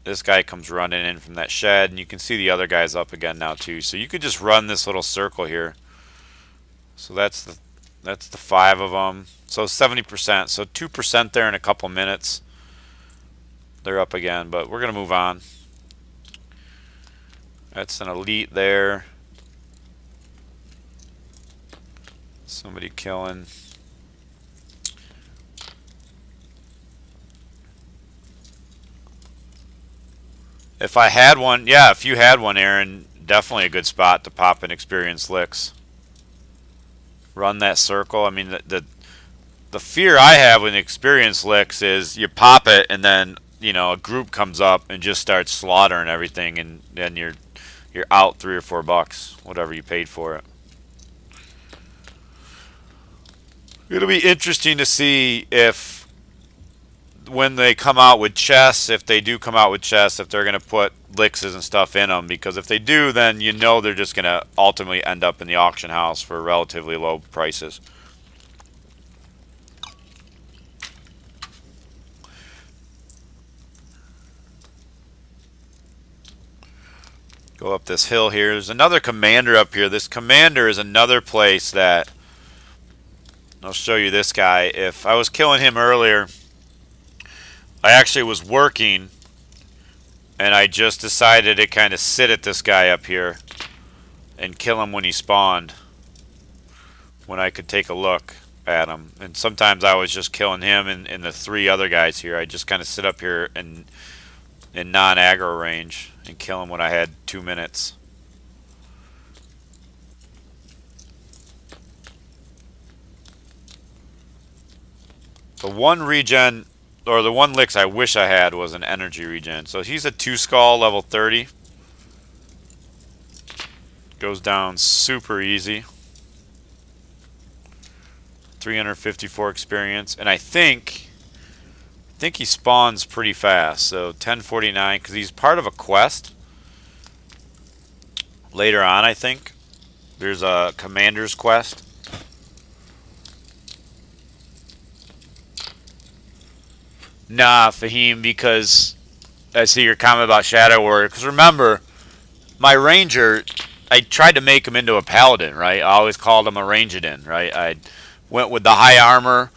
This guy comes running in from that shed, and you can see the other guy's up again now too. So you could just run this little circle here. So that's the 5 of them. So 70%. So 2% there in a couple minutes. They're up again, but we're gonna move on. That's an elite there. Somebody killing. If I had one, yeah, if you had one, Aaron, definitely a good spot to pop in experienced licks. Run that circle. I mean, the fear I have with experienced licks is you pop it and then, you know, a group comes up and just starts slaughtering everything, and then you're out $3 or $4, whatever you paid for it. It'll be interesting to see if, when they come out with chests, if they do come out with chests, if they're going to put lixes and stuff in them. Because if they do, then you know they're just going to ultimately end up in the auction house for relatively low prices. Go up this hill here. There's another commander up here. This commander is another place that... I'll show you this guy. If I was killing him earlier, I actually was working, and I just decided to kind of sit at this guy up here and kill him when he spawned, when I could take a look at him. And sometimes I was just killing him and the 3 other guys here. I just kind of sit up here and in non-aggro range and kill him when I had 2 minutes. The one regen, or the one licks I wish I had, was an energy regen. So he's a 2 skull, level 30. Goes down super easy. 354 experience, and I think he spawns pretty fast. So 1049, because he's part of a quest later on. I think there's a commander's quest. Nah, Fahim, because I see your comment about Shadow Warrior. Because remember, my Ranger, I tried to make him into a Paladin, right? I always called him a Rangedin, right? I went with the high armor,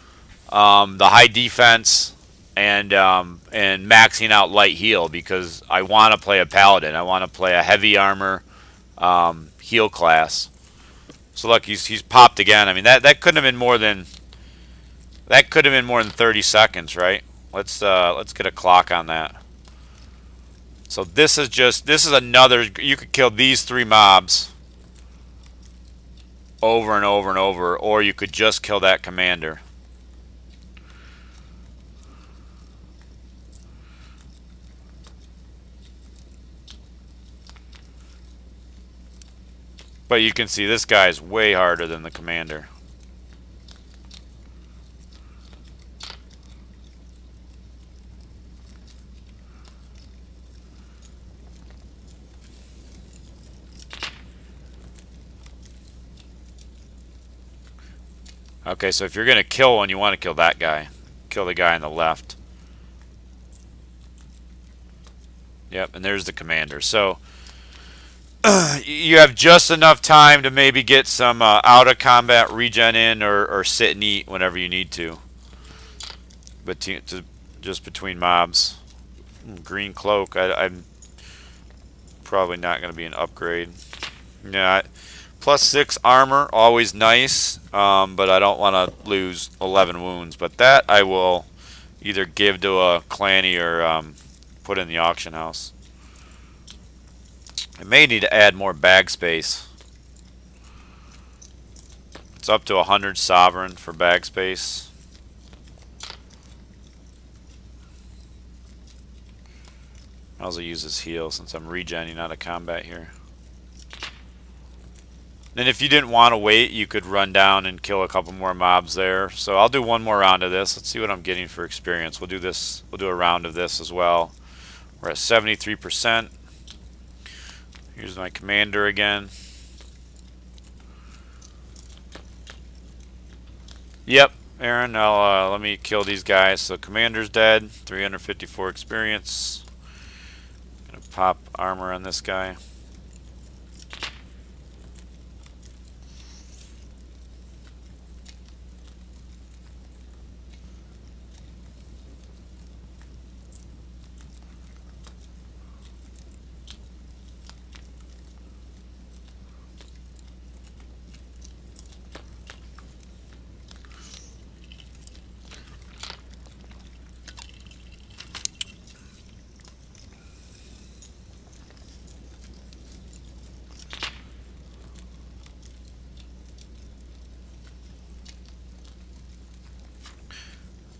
the high defense, and maxing out light heal, because I want to play a Paladin. I want to play a heavy armor heal class. So look, he's popped again. I mean, that couldn't have been more than 30 seconds, right? Let's get a clock on that. So this is another. You could kill these 3 mobs over and over and over, or you could just kill that commander. But you can see this guy is way harder than the commander. Okay, so if you're going to kill one, you want to kill that guy. Kill the guy on the left. Yep, and there's the commander. So you have just enough time to maybe get some out of combat regen in, or sit and eat whenever you need to. But just between mobs. Green cloak, I'm probably not going to be an upgrade. Yeah, +6 armor, always nice, but I don't want to lose 11 wounds. But that I will either give to a clanny or put in the auction house. I may need to add more bag space. It's up to 100 sovereign for bag space. I'll also use this heal since I'm regenning out of combat here. And if you didn't want to wait, you could run down and kill a couple more mobs there. So I'll do one more round of this. Let's see what I'm getting for experience. We'll do this. We'll do a round of this as well. We're at 73%. Here's my commander again. Yep, Aaron. Let me kill these guys. So commander's dead. 354 experience. Gonna pop armor on this guy.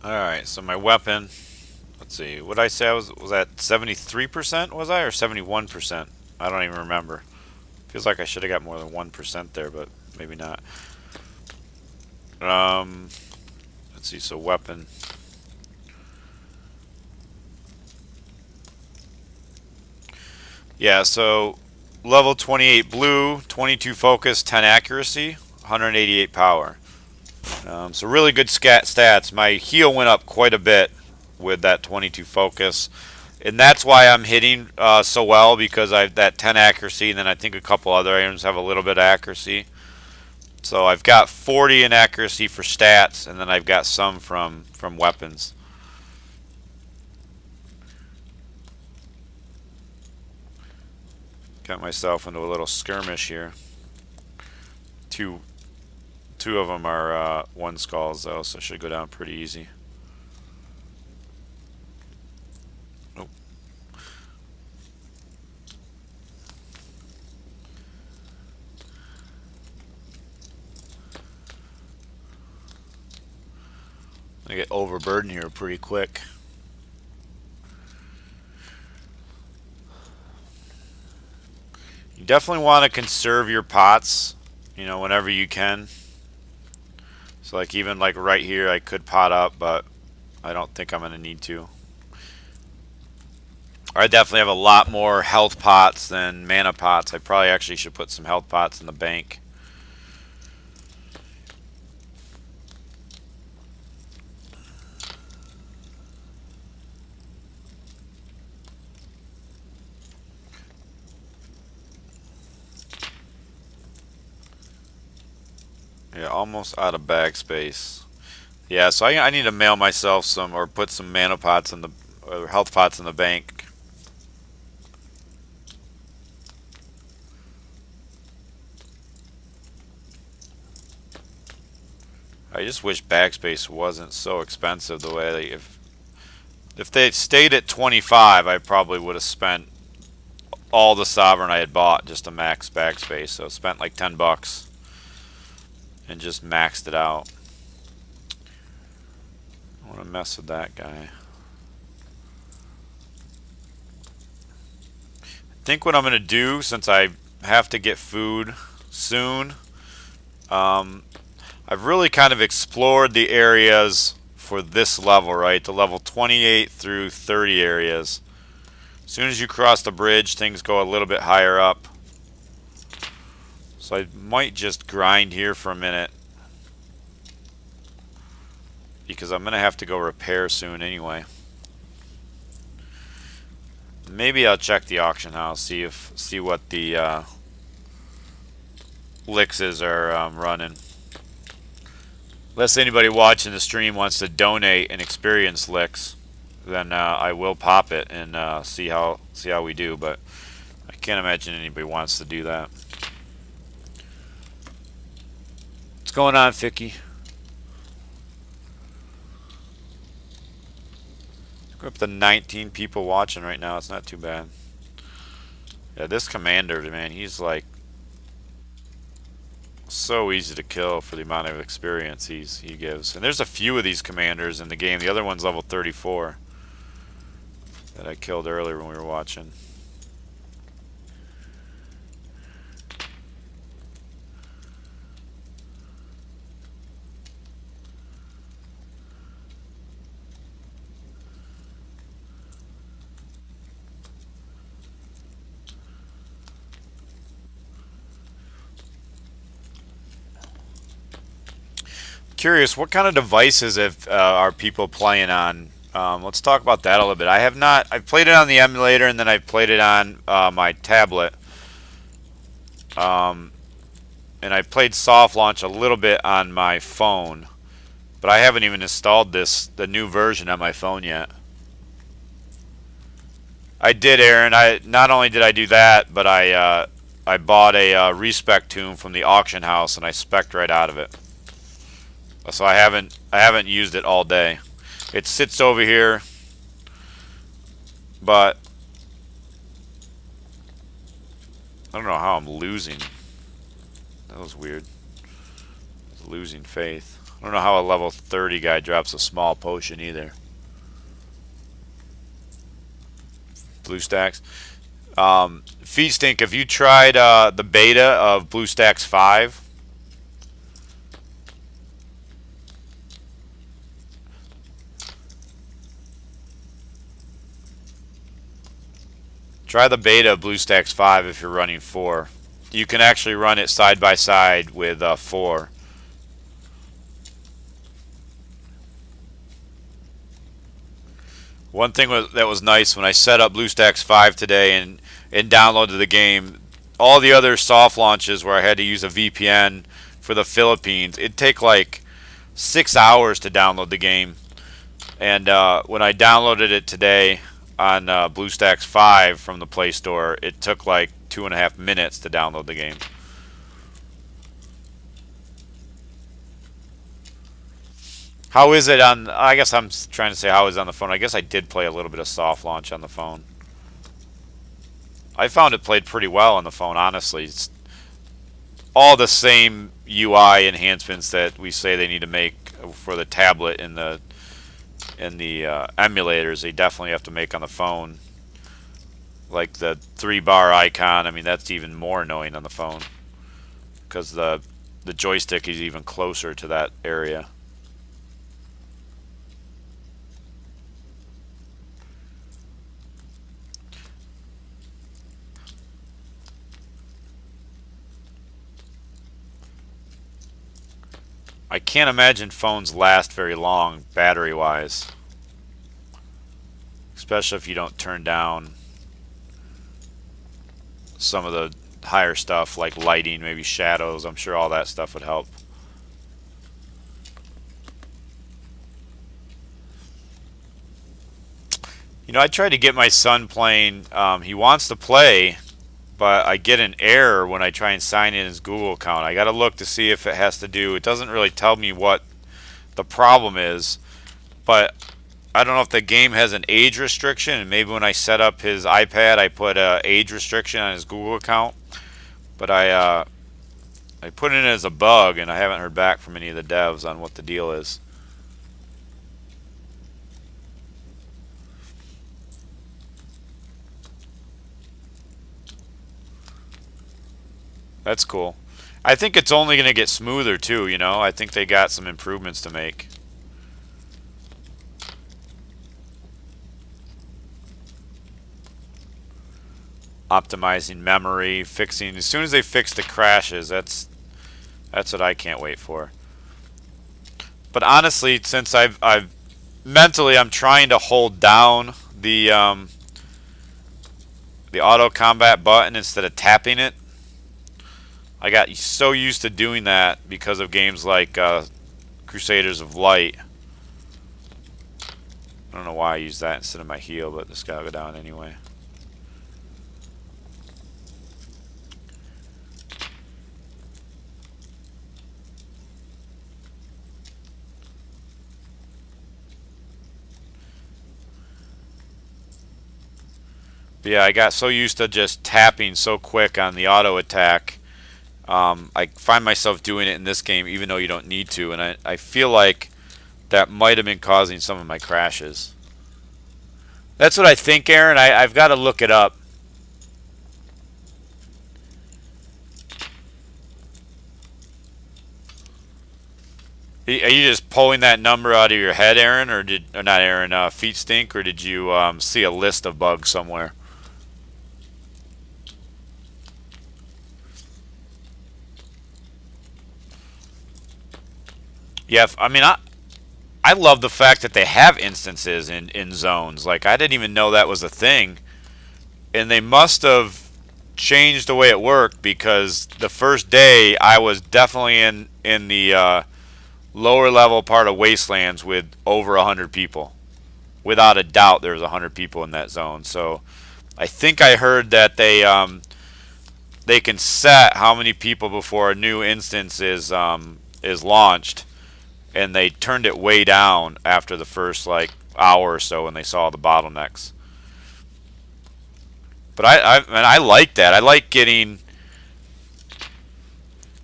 Alright, so my weapon. Let's see. What did I say? Was that 73%? Was I, or 71%? I don't even remember. Feels like I should have got more than 1% there, but maybe not. Um, let's see. So weapon. Yeah. So level 28 blue, 22 focus, 10 accuracy, 188 power. So really good stats. My heal went up quite a bit with that 22 focus, and that's why I'm hitting so well, because I've that 10 accuracy, and then I think a couple other items have a little bit of accuracy. So I've got 40 in accuracy for stats, and then I've got some from weapons. Got myself into a little skirmish here. Two of them are one skulls though, so it should go down pretty easy. Nope. I get overburdened here pretty quick. You definitely want to conserve your pots, you know, whenever you can. So like even like right here, I could pot up, but I don't think I'm gonna need to. I definitely have a lot more health pots than mana pots. I probably actually should put some health pots in the bank. Yeah, almost out of bag space. Yeah, so I need to mail myself some, or put some mana pots in the, or health pots in the bank. I just wish backspace wasn't so expensive the way they, if they had stayed at 25, I probably would have spent all the sovereign I had bought just to max backspace. So I spent like 10 bucks and just maxed it out. I want to mess with that guy. I think what I'm going to do, since I have to get food soon, I've really kind of explored the areas for this level, right? The level 28 through 30 areas. As soon as you cross the bridge, things go a little bit higher up. So I might just grind here for a minute, because I'm going to have to go repair soon anyway. Maybe I'll check the auction house, see what the Lixes are running. Unless anybody watching the stream wants to donate an experience Lix, then I will pop it and see how we do. But I can't imagine anybody wants to do that. What's going on, Ficky? We're up to 19 people watching right now. It's not too bad. Yeah, this commander, man, he's like so easy to kill for the amount of experience he gives. And there's a few of these commanders in the game. The other one's level 34 that I killed earlier when we were watching. curious, what kind of devices are people playing on? Let's talk about that a little bit. I have not. I've played it on the emulator, and then I've played it on my tablet. Um, and I played soft launch a little bit on my phone, but I haven't even installed the new version on my phone yet. I did, Aaron. I not only did I do that, but I bought a respec tune from the auction house, and I spec'd right out of it. So I haven't used it all day. It sits over here, but I don't know how I'm losing. That was weird. Losing faith. I don't know how a level 30 guy drops a small potion either. BlueStacks. Feet Stink, have you tried the beta of BlueStacks 5? Try the beta of BlueStacks 5 if you're running 4. You can actually run it side by side with 4. One thing that was nice when I set up BlueStacks 5 today and downloaded the game, all the other soft launches where I had to use a VPN for the Philippines, it'd take like 6 hours to download the game. And when I downloaded it today on BlueStacks 5 from the Play Store, it took like 2.5 minutes to download the game. How is it on, I guess I'm trying to say how is it on the phone. I guess I did play a little bit of soft launch on the phone. I found it played pretty well on the phone, honestly. It's all the same UI enhancements that we say they need to make for the tablet and the emulators. They definitely have to make on the phone. Like the 3-bar icon, I mean, that's even more annoying on the phone because the joystick is even closer to that area. I can't imagine phones last very long battery-wise, especially if you don't turn down some of the higher stuff like lighting, maybe shadows. I'm sure all that stuff would help. You know, I tried to get my son playing. He wants to play, but I get an error when I try and sign in his Google account. I got to look to see if it has to do. It doesn't really tell me what the problem is, but I don't know if the game has an age restriction, and maybe when I set up his iPad, I put a age restriction on his Google account. But I put it in as a bug, and I haven't heard back from any of the devs on what the deal is. That's cool. I think it's only going to get smoother too, you know. I think they got some improvements to make. Optimizing memory, fixing as soon as they fix the crashes, that's what I can't wait for. But honestly, since I've mentally I'm trying to hold down the auto combat button instead of tapping it. I got so used to doing that because of games like Crusaders of Light. I don't know why I use that instead of my heal, but this guy will go down anyway. But yeah, I got so used to just tapping so quick on the auto attack. I find myself doing it in this game even though you don't need to, and I feel like that might have been causing some of my crashes. That's what I think, Aaron. I've got to look it up. Are you just pulling that number out of your head, Aaron, or not Aaron? Feet Stink, or did you see a list of bugs somewhere? Yeah, I mean, I love the fact that they have instances in zones. Like I didn't even know that was a thing, and they must have changed the way it worked because the first day I was definitely in the lower level part of Wastelands with over 100 people. Without a doubt, there's 100 people in that zone. So I think I heard that they can set how many people before a new instance is launched, and they turned it way down after the first like hour or so when they saw the bottlenecks. But I like that. I like getting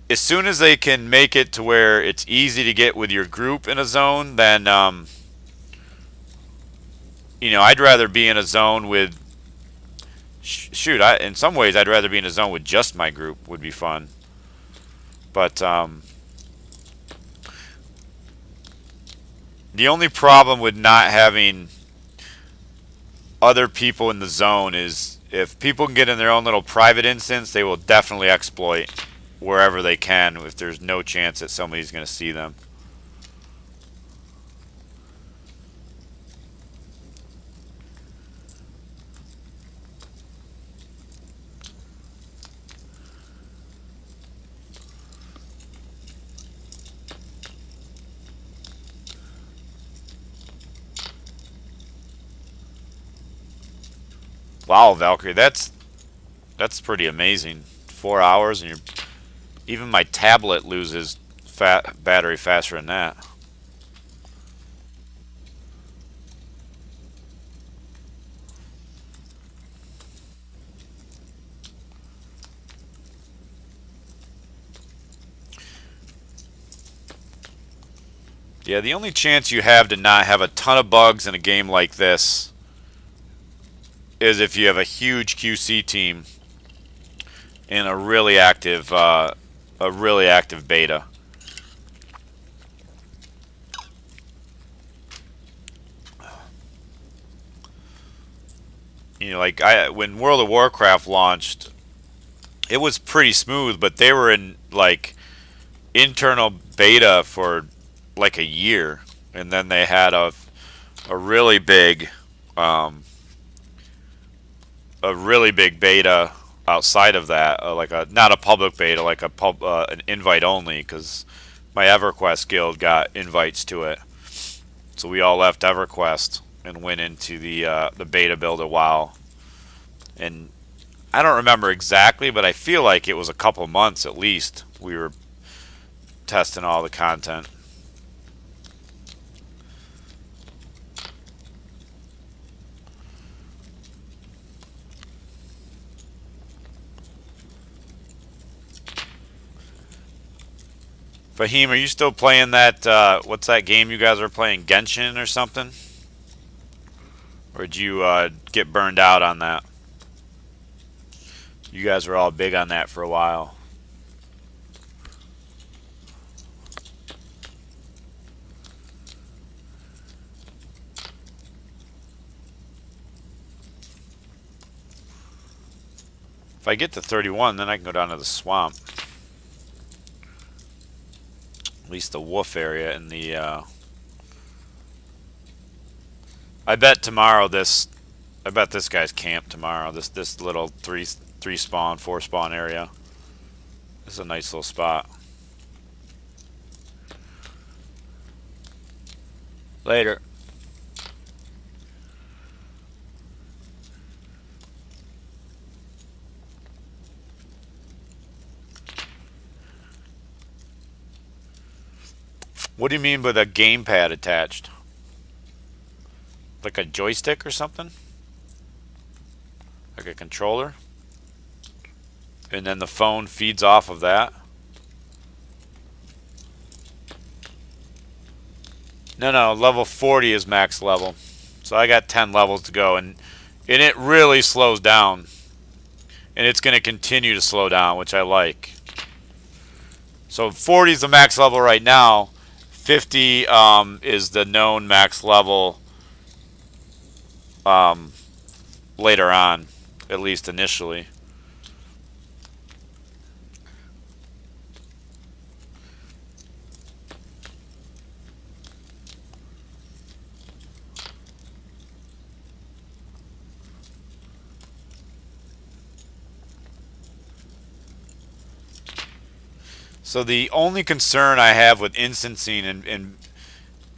as soon as they can make it to where it's easy to get with your group in a zone. Then I'd rather be in a zone with shoot. In some ways, I'd rather be in a zone with just my group. Would be fun. But the only problem with not having other people in the zone is if people can get in their own little private instance, they will definitely exploit wherever they can if there's no chance that somebody's going to see them. Wow, Valkyrie, that's pretty amazing. 4 hours and you're even my tablet loses battery faster than that. Yeah, the only chance you have to not have a ton of bugs in a game like this is if you have a huge QC team and a really active beta. Like when World of Warcraft launched, it was pretty smooth, but they were in like internal beta for like a year, and then they had a really big um, a really big beta outside of that, like a not a public beta, like an invite only, because my EverQuest guild got invites to it, so we all left EverQuest and went into the beta build a WoW, and I don't remember exactly, but I feel like it was a couple months at least. We were testing all the content. Fahim, are you still playing that? What's that game you guys are playing? Genshin or something? Or did you get burned out on that? You guys were all big on that for a while. If I get to 31, then I can go down to the swamp. At least the wolf area and the. I bet tomorrow this. I bet this guy's camp tomorrow. This little three spawn, 4 spawn area. This is a nice little spot. Later. What do you mean with a gamepad attached? Like a joystick or something? Like a controller? And then the phone feeds off of that? No, level 40 is max level. So I got 10 levels to go, and it really slows down. And it's going to continue to slow down, which I like. So 40 is the max level right now. 50 is the known max level later on, at least initially. So the only concern I have with instancing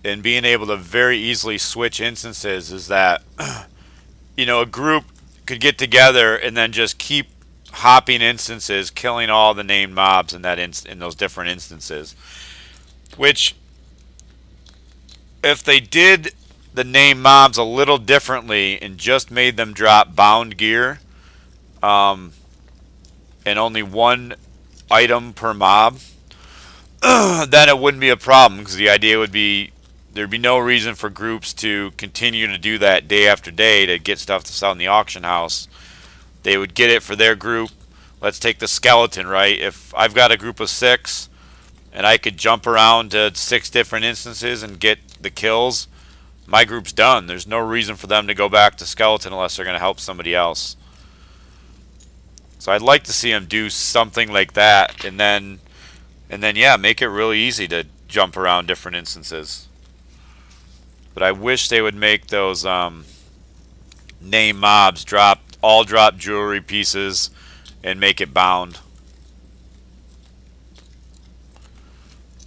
and being able to very easily switch instances is that a group could get together and then just keep hopping instances, killing all the named mobs in in those different instances. Which, if they did the named mobs a little differently and just made them drop bound gear, um, and only one item per mob, then it wouldn't be a problem because the idea would be there'd be no reason for groups to continue to do that day after day to get stuff to sell in the auction house. They would get it for their group. Let's take the skeleton, right? If I've got a group of 6 and I could jump around to 6 different instances and get the kills, my group's done. There's no reason for them to go back to skeleton unless they're going to help somebody else. So I'd like to see them do something like that, and then yeah, make it really easy to jump around different instances. But I wish they would make those name mobs drop jewelry pieces and make it bound.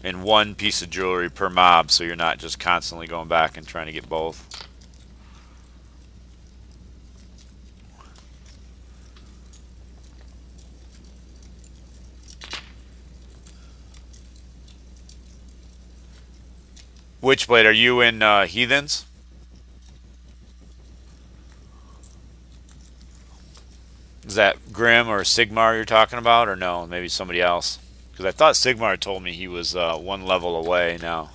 And one piece of jewelry per mob, so you're not just constantly going back and trying to get both. Witchblade, are you in Heathens? Is that Grim or Sigmar you're talking about, or no? Maybe somebody else. Because I thought Sigmar told me he was one level away now.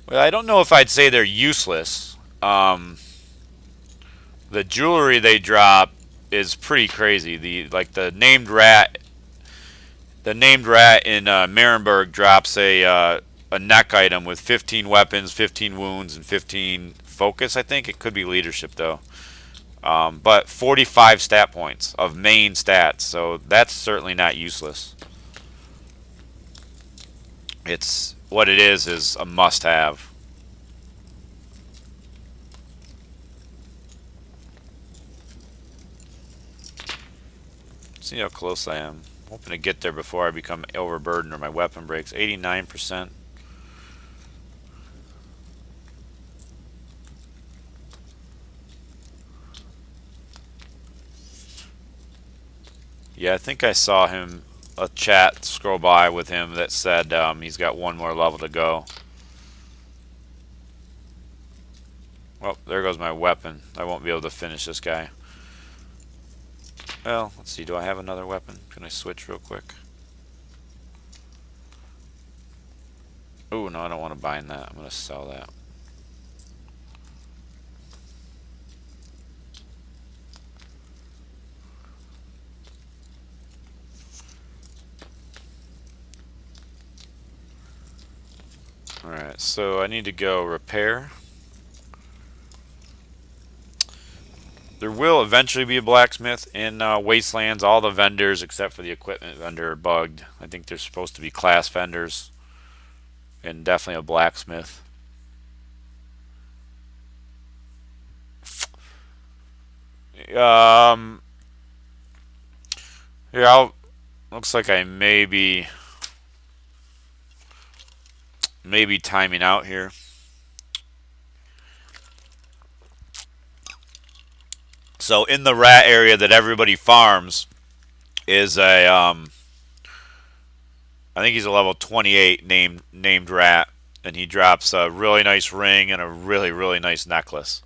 Well, I don't know if I'd say they're useless. The jewelry they drop is pretty crazy. The named rat, in Marienburg drops a neck item with 15 weapons, 15 wounds, and 15 focus. I think it could be leadership though. But 45 stat points of main stats, so that's certainly not useless. It's what it is a must-have. See how close I am. Hoping to get there before I become overburdened or my weapon breaks. 89%. Yeah, I think I saw a chat scroll by with him that said he's got one more level to go. Well, there goes my weapon. I won't be able to finish this guy. Well, let's see. Do I have another weapon? Can I switch real quick? Oh, no, I don't want to bind that. I'm going to sell that. Alright, so I need to go repair. There will eventually be a blacksmith in Wastelands. All the vendors except for the equipment vendor are bugged. I think there's supposed to be class vendors and definitely a blacksmith. Here, looks like I may be timing out here. So in the rat area that everybody farms is I think he's a level 28 named rat, and he drops a really nice ring and a really nice necklace.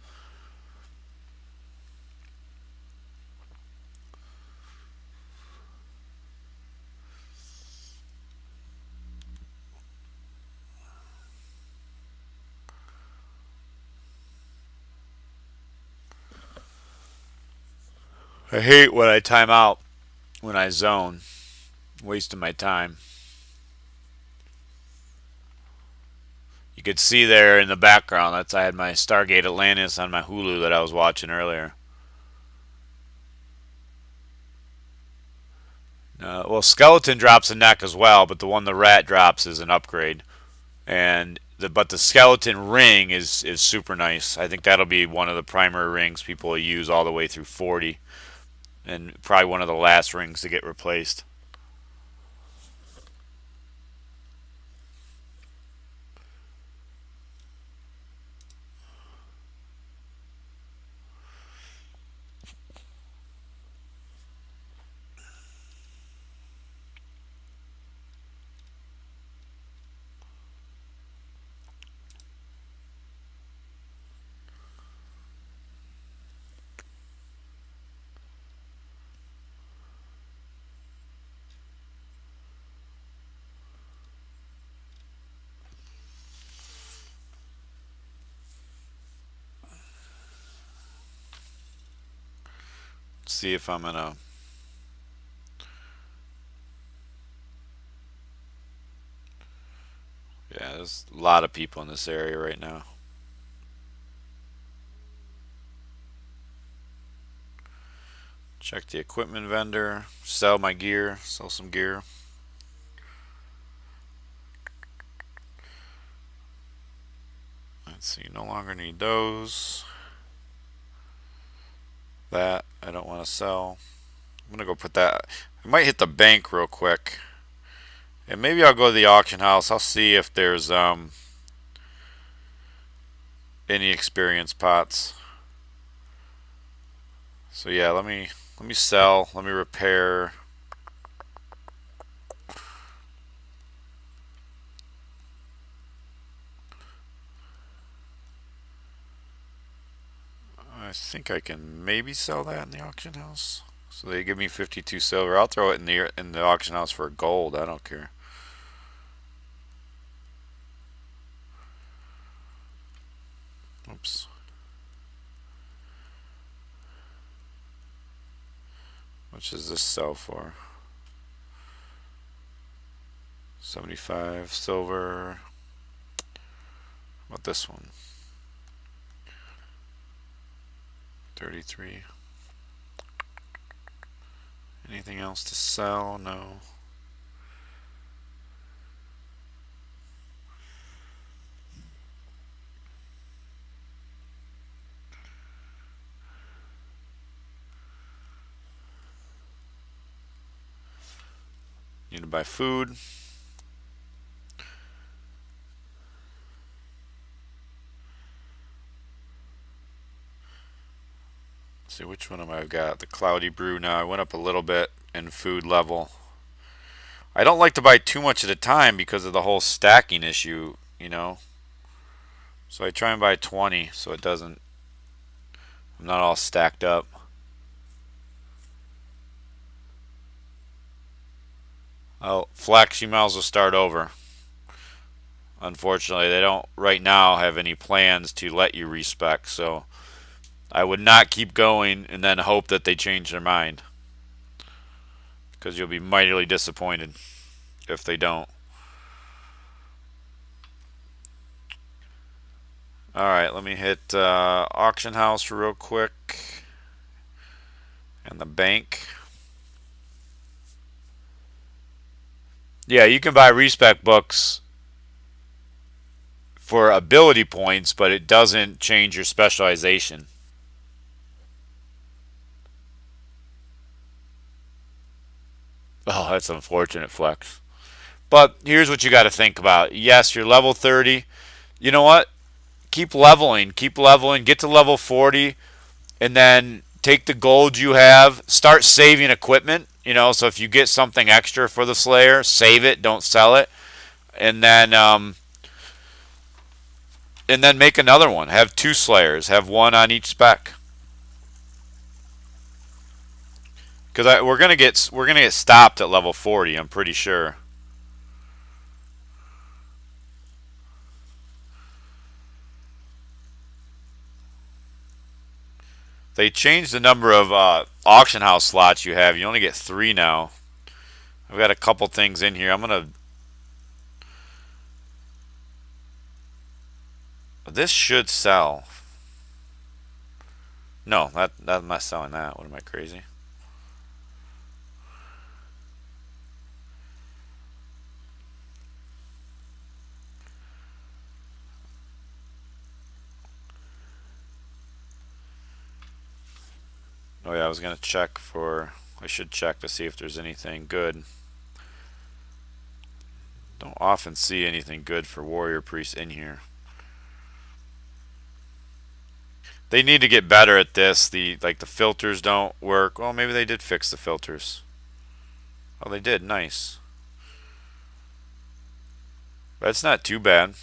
I hate when I time out, when I zone, wasting my time. You could see there in the background, I had my Stargate Atlantis on my Hulu that I was watching earlier. Well, Skeleton drops a neck as well, but the one the rat drops is an upgrade. But the skeleton ring is super nice. I think that'll be one of the primary rings people will use all the way through 40. and probably one of the last rings to get replaced. Let's see if I'm gonna. Yeah, there's a lot of people in this area right now. Check the equipment vendor, sell my gear, sell some gear. Let's see, no longer need those. That I don't want to sell. I'm gonna go put that. I might hit the bank real quick, and maybe I'll go to the auction house. I'll see if there's any experience pots. So yeah, let me sell. Let me repair. I think I can maybe sell that in the auction house. So they give me 52 silver. I'll throw it in the auction house for gold. I don't care. Oops. How much does this sell for? 75 silver. How about this one? 33. Anything else to sell? No. Need to buy food. See which one I've got. The cloudy brew now. I went up a little bit in food level. I don't like to buy too much at a time because of the whole stacking issue, you know. So I try and buy 20 so it doesn't. I'm not all stacked up. Oh, Flex, you might as well start over. Unfortunately, they don't right now have any plans to let you respec, so I would not keep going and then hope that they change their mind. Because you'll be mightily disappointed if they don't. Alright, let me hit auction house real quick. And the bank. Yeah, you can buy respec books for ability points, but it doesn't change your specialization. Oh, that's unfortunate, Flex. But here's what you got to think about. Yes, you're level 30. You know what? Keep leveling, get to level 40, and then take the gold you have, start saving equipment. You know, so if you get something extra for the Slayer, save it, don't sell it, and then make another one. Have two Slayers, have one on each spec. Because we're gonna get stopped at level 40. I'm pretty sure. They changed the number of auction house slots you have. You only get 3 now. I've got a couple things in here. I'm gonna. This should sell. No, I'm not selling that. What am I crazy? Oh yeah, I was gonna check for. I should check to see if there's anything good. Don't often see anything good for warrior priests in here. They need to get better at this. The filters don't work. Well, maybe they did fix the filters. Oh, they did. Nice. But it's not too bad.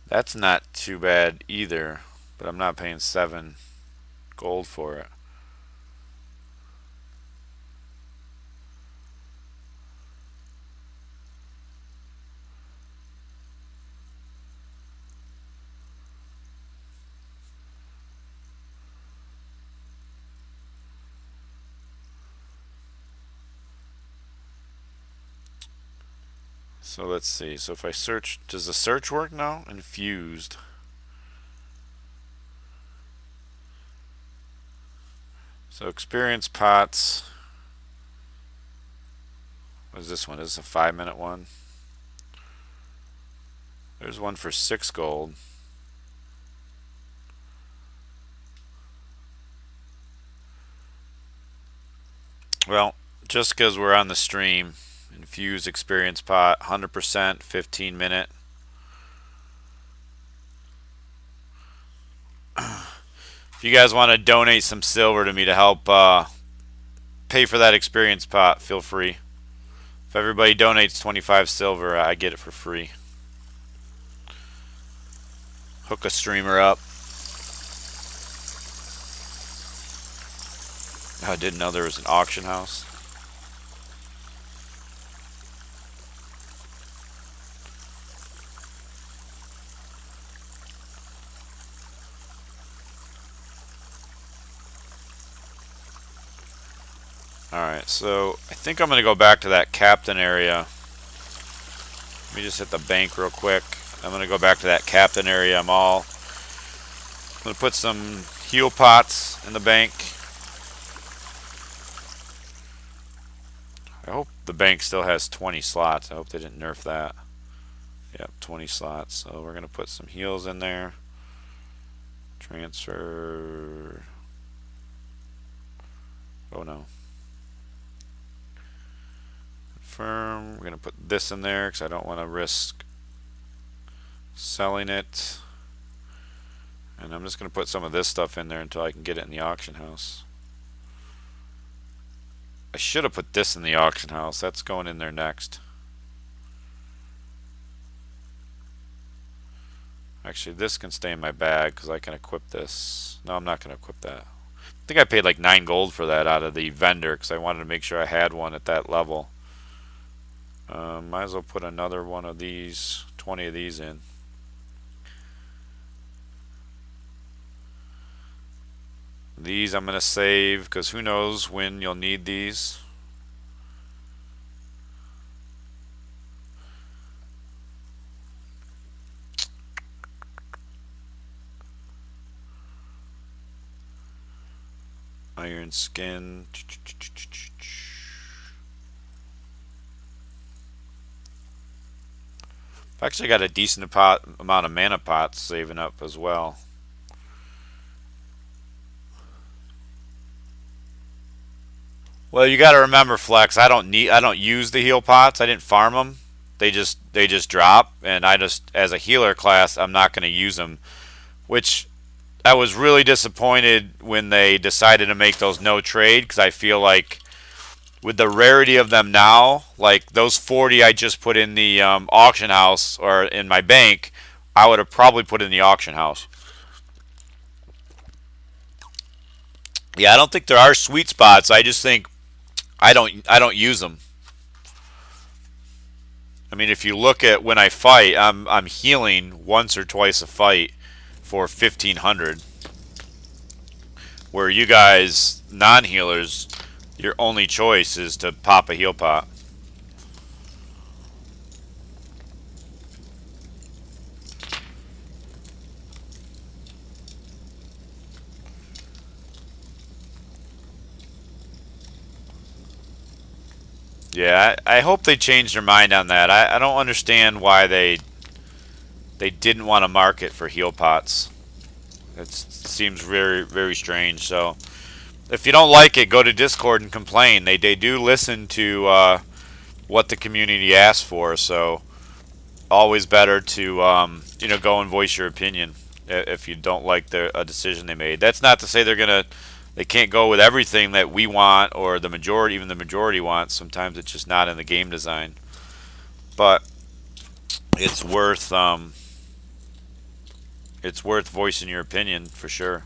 That's not too bad either. But I'm not paying 7 gold for it. So let's see. So if I search, does the search work now? Infused. So experience pots. What is this one? Is this a 5-minute one? There's one for 6 gold. Well, just because we're on the stream, infused experience pot, 100%, 15-minute. If you guys want to donate some silver to me to help pay for that experience pot, feel free. If everybody donates 25 silver, I get it for free. Hook a streamer up. I didn't know there was an auction house. Alright, so I think I'm going to go back to that captain area. Let me just hit the bank real quick. I'm going to go back to that captain area. I'm going to put some heal pots in the bank. I hope the bank still has 20 slots. I hope they didn't nerf that. Yep, 20 slots. So we're going to put some heals in there. Transfer. Oh no. Confirm. We're going to put this in there because I don't want to risk selling it. And I'm just going to put some of this stuff in there until I can get it in the auction house. I should have put this in the auction house. That's going in there next. Actually, this can stay in my bag because I can equip this. No, I'm not going to equip that. I think I paid like 9 gold for that out of the vendor because I wanted to make sure I had one at that level. Might as well put another one of these, 20 of these in. These I'm going to save because who knows when you'll need these. Iron skin. I've actually got a decent amount of mana pots saving up as well. Well, you got to remember, Flex. I don't use the heal pots. I didn't farm them. They just drop, and I just, as a healer class, I'm not going to use them. Which I was really disappointed when they decided to make those no trade because I feel like with the rarity of them now, like those 40 I just put in the auction house or in my bank, I would have probably put in the auction house. Yeah, I don't think there are sweet spots. I just think I don't use them. I mean, if you look at when I fight, I'm healing once or twice a fight for 1500. Where you guys, non-healers, your only choice is to pop a heal pot. Yeah, I hope they change their mind on that. I don't understand why they didn't want to market for heal pots. It seems very strange. So if you don't like it, go to Discord and complain. They do listen to what the community asks for. So always better to go and voice your opinion if you don't like a decision they made. That's not to say they can't go with everything that we want or the majority, even the majority wants. Sometimes it's just not in the game design, but it's worth um, it's worth voicing your opinion for sure.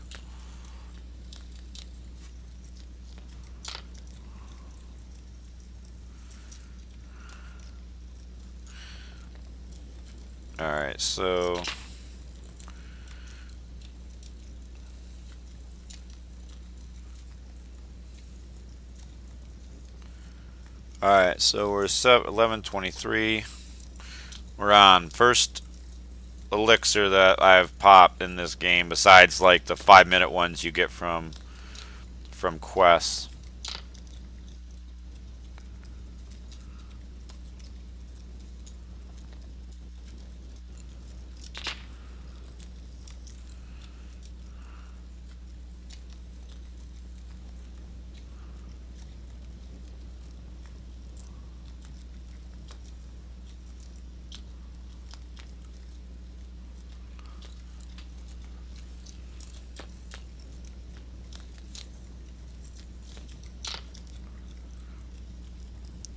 All right, so we're 11:23. We're on first elixir that I've popped in this game, besides like the 5-minute ones you get from quests.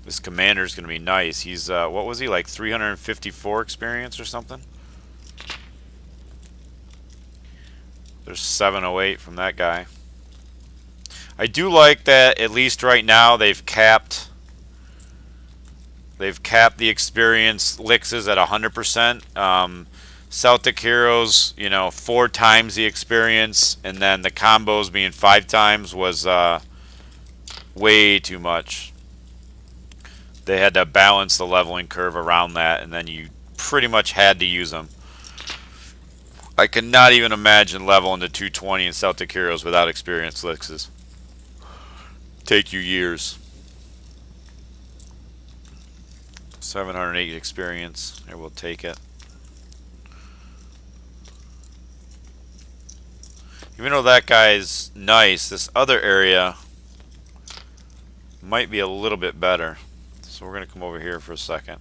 This commander's gonna be nice. He's what was he, like 354 experience or something? There's 708 from that guy. I do like that at least right now they've capped the experience lixes at 100%. Celtic Heroes, 4 times the experience, and then the combos being 5 times was way too much. They had to balance the leveling curve around that, and then you pretty much had to use them. I cannot even imagine leveling to 220 in Celtic Heroes without experienced lixes. Take you years. 708 experience. I will take it. Even though that guy's nice, this other area might be a little bit better. So we're going to come over here for a second.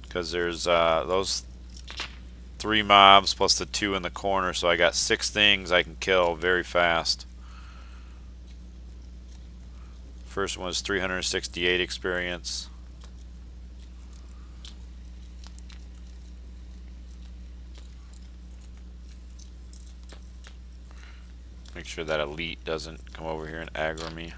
Because there's those 3 mobs plus the 2 in the corner, so I got 6 things I can kill very fast. First one is 368 experience. Make sure that elite doesn't come over here and aggro me.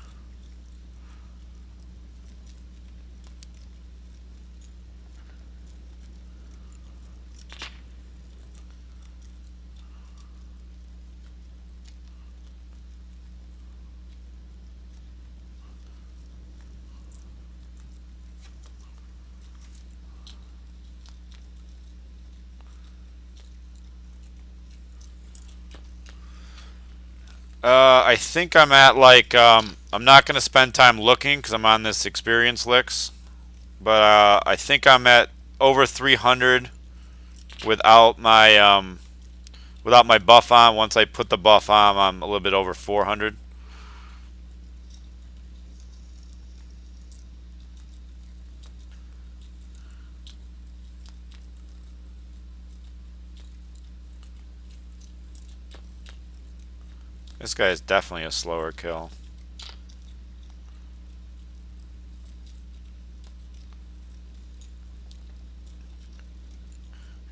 I think I'm at like I'm not gonna spend time looking because I'm on this experience licks, but I think I'm at over 300 without my buff on. Once I put the buff on, I'm a little bit over 400. This guy is definitely a slower kill.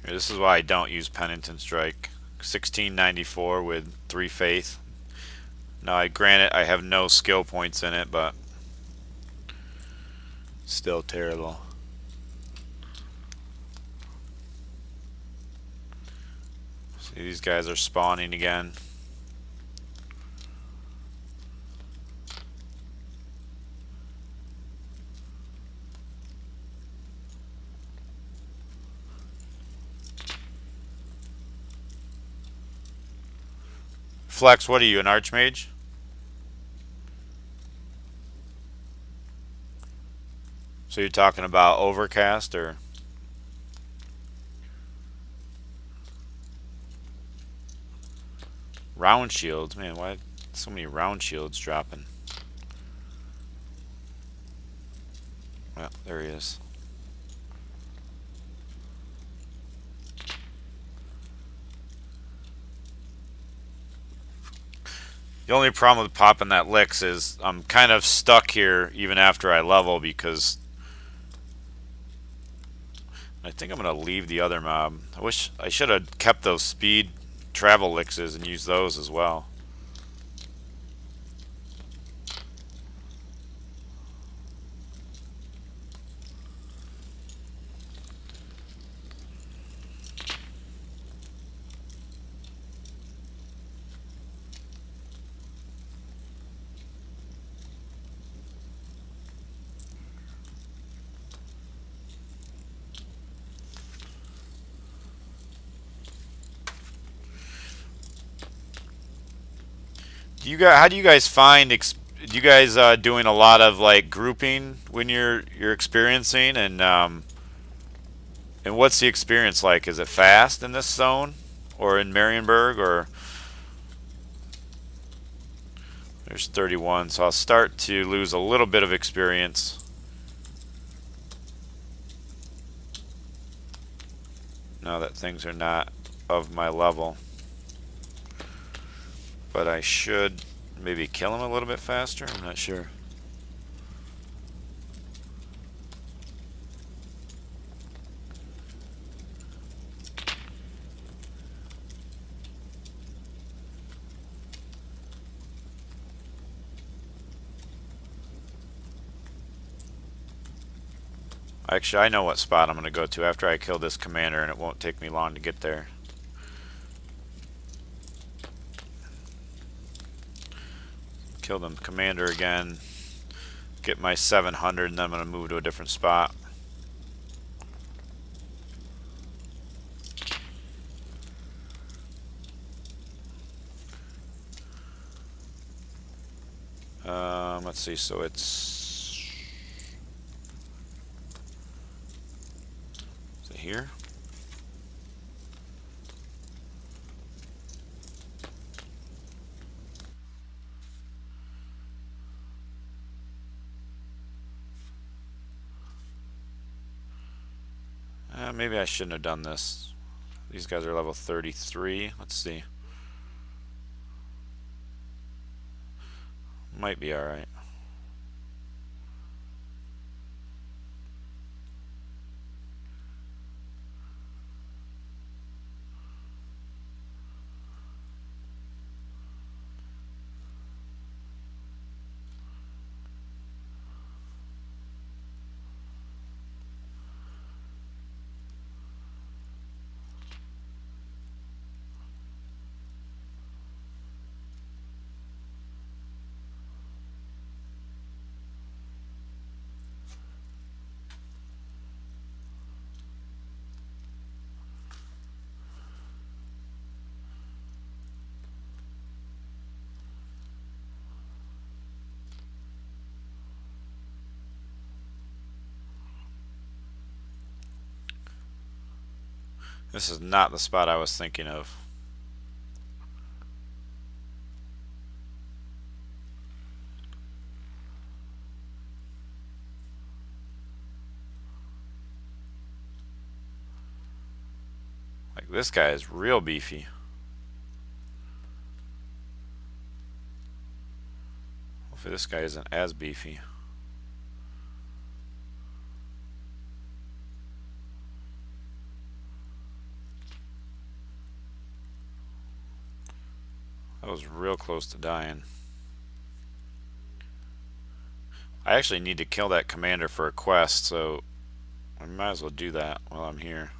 Here, this is why I don't use Penitent Strike. 1694 with 3 faith. Now, I grant it, I have no skill points in it, but still terrible. See, these guys are spawning again. Flex, what are you, an Archmage? So you're talking about overcast or round shields? Man, why so many round shields dropping? Well, there he is. The only problem with popping that licks is I'm kind of stuck here even after I level because I think I'm going to leave the other mob. I wish I should have kept those speed travel elixers and used those as well. Do you guys, how do you guys find? You guys doing a lot of like grouping when you're experiencing, and what's the experience like? Is it fast in this zone, or in Marienburg, or there's 31? So I'll start to lose a little bit of experience. Now that things are not of my level, but I should maybe kill him a little bit faster. I'm not sure. Actually, I know what spot I'm going to go to after I kill this commander, and it won't take me long to get there. Kill the commander again, get my 700, and then I'm going to move to a different spot. Let's see, so it's... Is it here? Maybe I shouldn't have done this. These guys are level 33. Let's see. Might be alright. This is not the spot I was thinking of. Like, this guy is real beefy. Hopefully this guy isn't as beefy. I was real close to dying. I actually need to kill that commander for a quest, so I might as well do that while I'm here.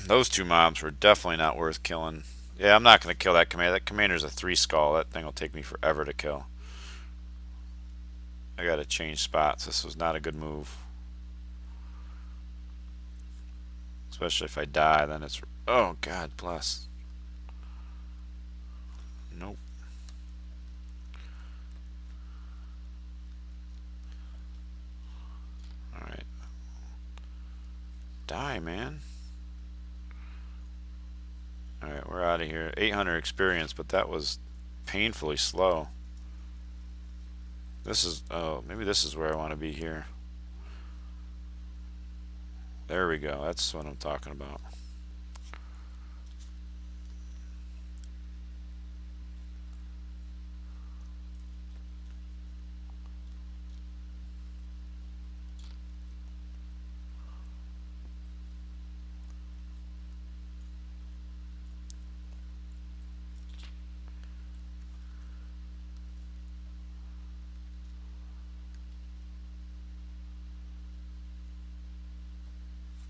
Those two mobs were definitely not worth killing. Yeah, I'm not going to kill that commander. That commander's a 3 skull. That thing will take me forever to kill. I got to change spots. This was not a good move. Especially if I die, then it's... Oh, God bless. Nope. Alright. Die, man. Alright, we're out of here. 800 experience, but that was painfully slow. This is... Oh, maybe this is where I want to be here. There we go. That's what I'm talking about.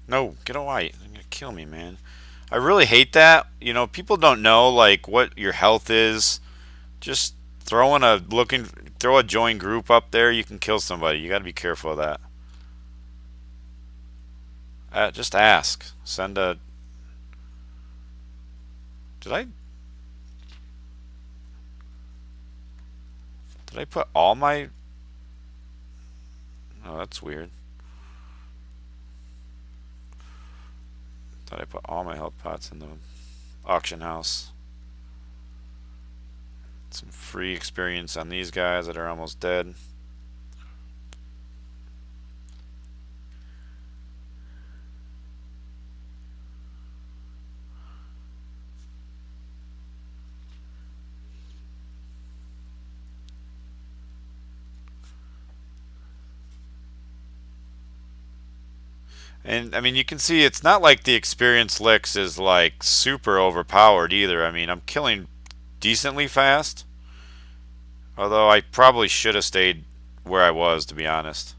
No, get away. You're gonna kill me, man. I really hate that. You know, people don't know like what your health is. Just throw a join group up there, you can kill somebody. You gotta be careful of that. Just ask. Send a... Did I... Did I put all my... Oh, that's weird. Thought I put all my health pots in the auction house. Some free experience on these guys that are almost dead. And I mean, you can see it's not like the experience licks is like super overpowered either. I mean, I'm killing decently fast. Although I probably should have stayed where I was, to be honest.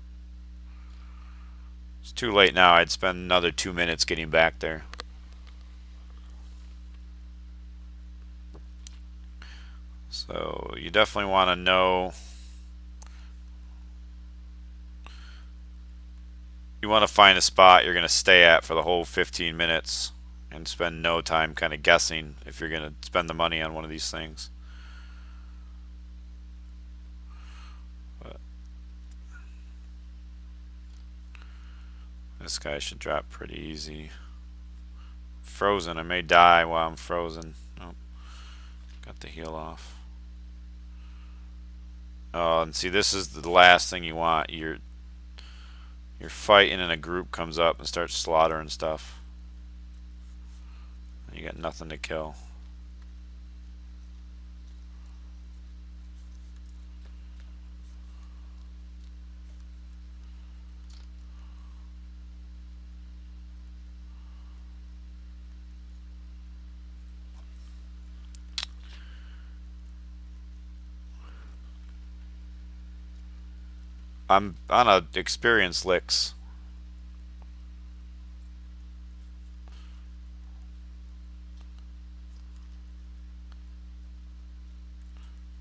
It's too late now. I'd spend another 2 minutes getting back there. So you definitely want to know. You want to find a spot you're going to stay at for the whole 15 minutes and spend no time kind of guessing if you're going to spend the money on one of these things. But this guy should drop pretty easy. Frozen. I may die while I'm frozen. Nope. Got the heal off. Oh, and see, this is the last thing you want. You're fighting and a group comes up and starts slaughtering stuff. You got nothing to kill. I'm on a experience licks.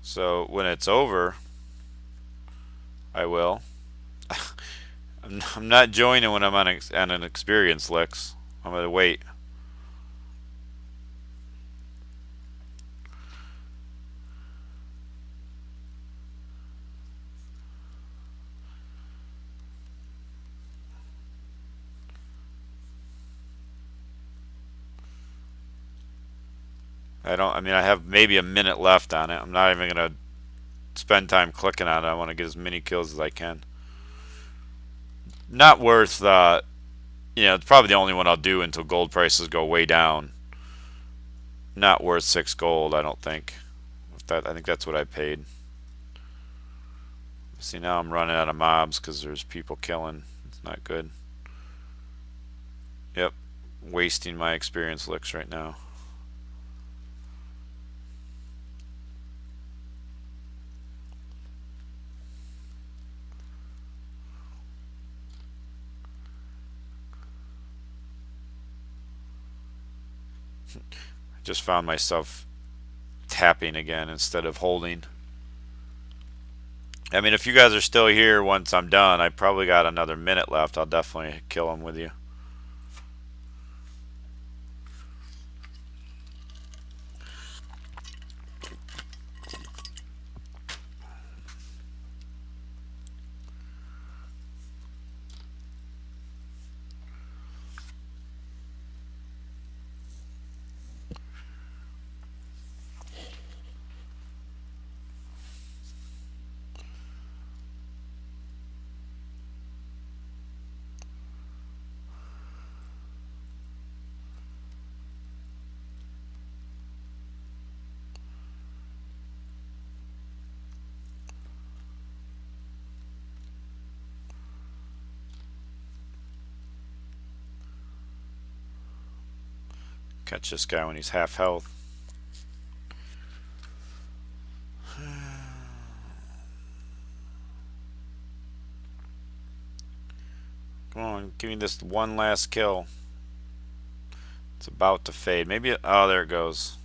So when it's over, I will. I'm not joining when I'm on an experience licks. I'm gonna wait. I mean, I have maybe a minute left on it. I'm not even gonna spend time clicking on it. I want to get as many kills as I can. Not worth it's probably the only one I'll do until gold prices go way down. Not worth 6 gold, I don't think. I think that's what I paid. See, now I'm running out of mobs because there's people killing. It's not good. Yep, wasting my experience licks right now. I just found myself tapping again instead of holding. I mean, if you guys are still here once I'm done, I probably got another minute left. I'll definitely kill them with you. Catch this guy when he's half health. Come on, give me this one last kill. It's about to fade. Maybe, oh, there it goes.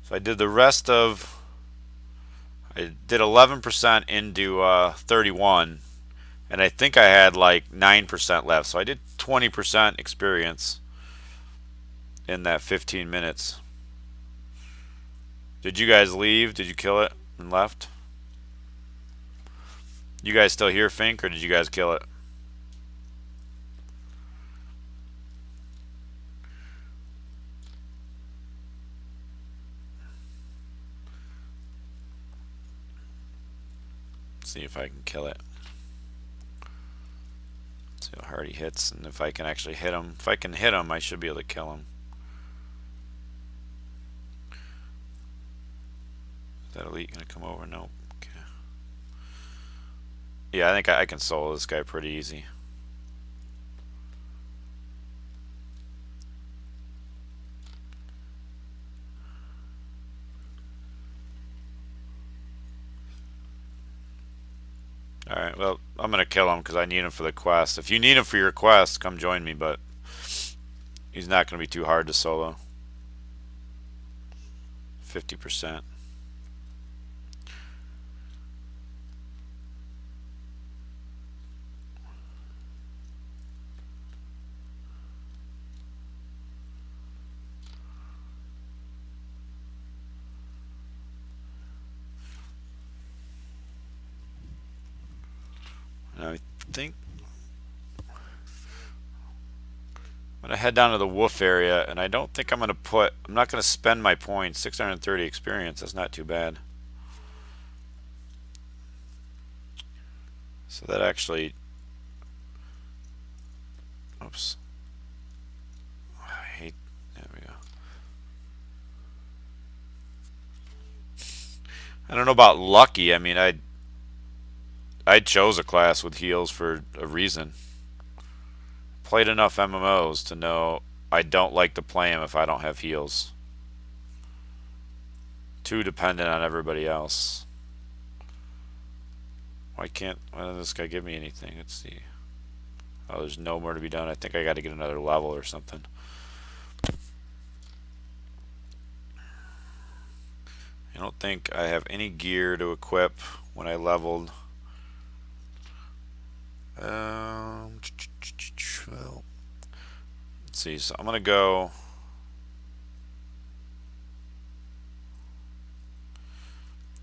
So I did the rest of, I did 11% into 31, and I think I had like 9% left. So I did 20% experience in that 15 minutes. Did you guys leave? Did you kill it and left? You guys still here, Fink, or did you guys kill it? See if I can kill it. See how hard he hits, and if I can actually hit him. If I can hit him, I should be able to kill him. Is that elite gonna come over? Nope. Okay. Yeah, I think I can solo this guy pretty easy. Alright, well, I'm gonna kill him because I need him for the quest. If you need him for your quest, come join me, but he's not gonna be too hard to solo. 50%. I think I'm gonna head down to the wolf area, and I don't think I'm not gonna spend my points. 630 experience, that's not too bad. So that actually, oops. I hate, there we go. I don't know about lucky. I mean, I chose a class with heals for a reason. Played enough MMOs to know I don't like to play them if I don't have heals. Too dependent on everybody else. Why doesn't this guy give me anything? Let's see. Oh, there's no more to be done. I think I got to get another level or something. I don't think I have any gear to equip when I leveled. Well, let's see. So I'm gonna go.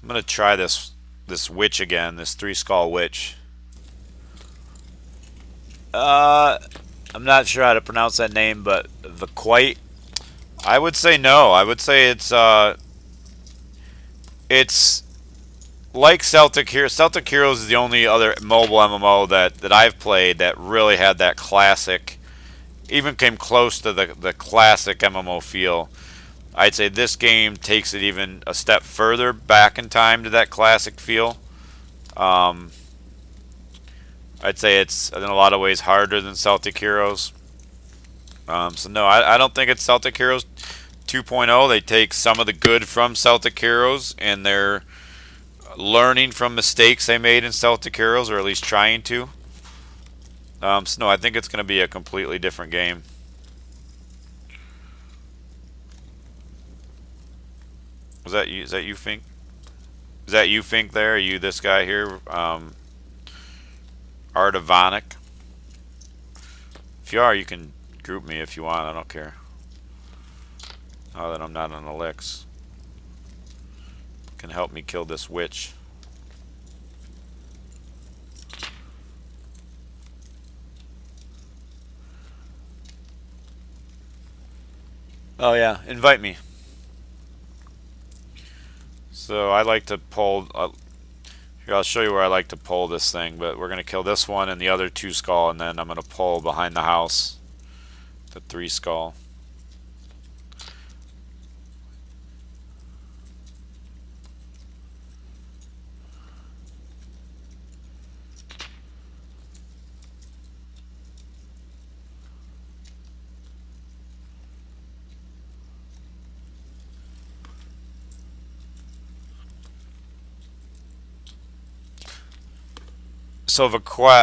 I'm gonna try this witch again. This 3-skull witch. I'm not sure how to pronounce that name, but the quite. I would say no. I would say it's like Celtic Heroes. Celtic Heroes is the only other mobile MMO that I've played that really had that classic, even came close to the classic MMO feel. I'd say this game takes it even a step further back in time to that classic feel. I'd say it's in a lot of ways harder than Celtic Heroes. So no, I don't think it's Celtic Heroes 2.0. They take some of the good from Celtic Heroes and they're learning from mistakes they made in Celtic Heroes, or at least trying to. So no, I think it's going to be a completely different game. Was that you? Is that you, Fink? Is that you, Fink? There? Are you this guy here? Ardavonic. If you are, you can group me if you want. I don't care. Now that I'm not on Elix. Can help me kill this witch. Oh yeah, invite me. So I like to pull. Here, I'll show you where I like to pull this thing. But we're gonna kill this one and the other 2-skull, and then I'm gonna pull behind the house the 3-skull. So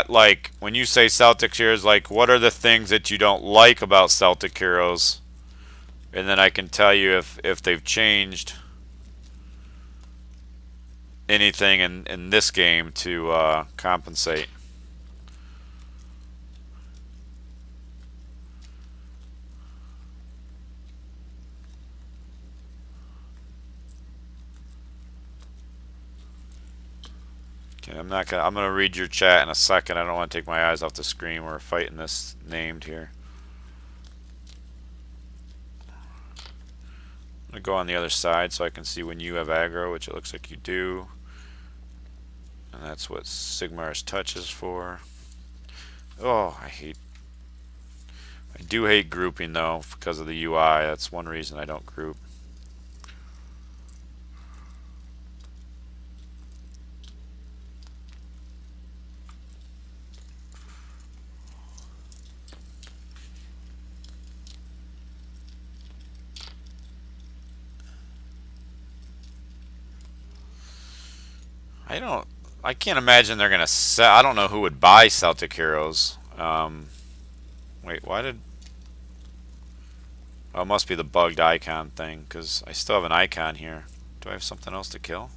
like when you say Celtic Heroes, like what are the things that you don't like about Celtic Heroes? And then I can tell you if they've changed anything in this game to compensate. Okay, I'm gonna read your chat in a second. I don't want to take my eyes off the screen. We're fighting this named here. I'm gonna go on the other side so I can see when you have aggro, which it looks like you do. And that's what Sigmar's touch is for. Oh, I do hate grouping though because of the UI. That's one reason I don't group. I can't imagine they're gonna sell. I don't know who would buy Celtic Heroes. Wait, why did? Oh, it must be the bugged icon thing because I still have an icon here. Do I have something else to kill?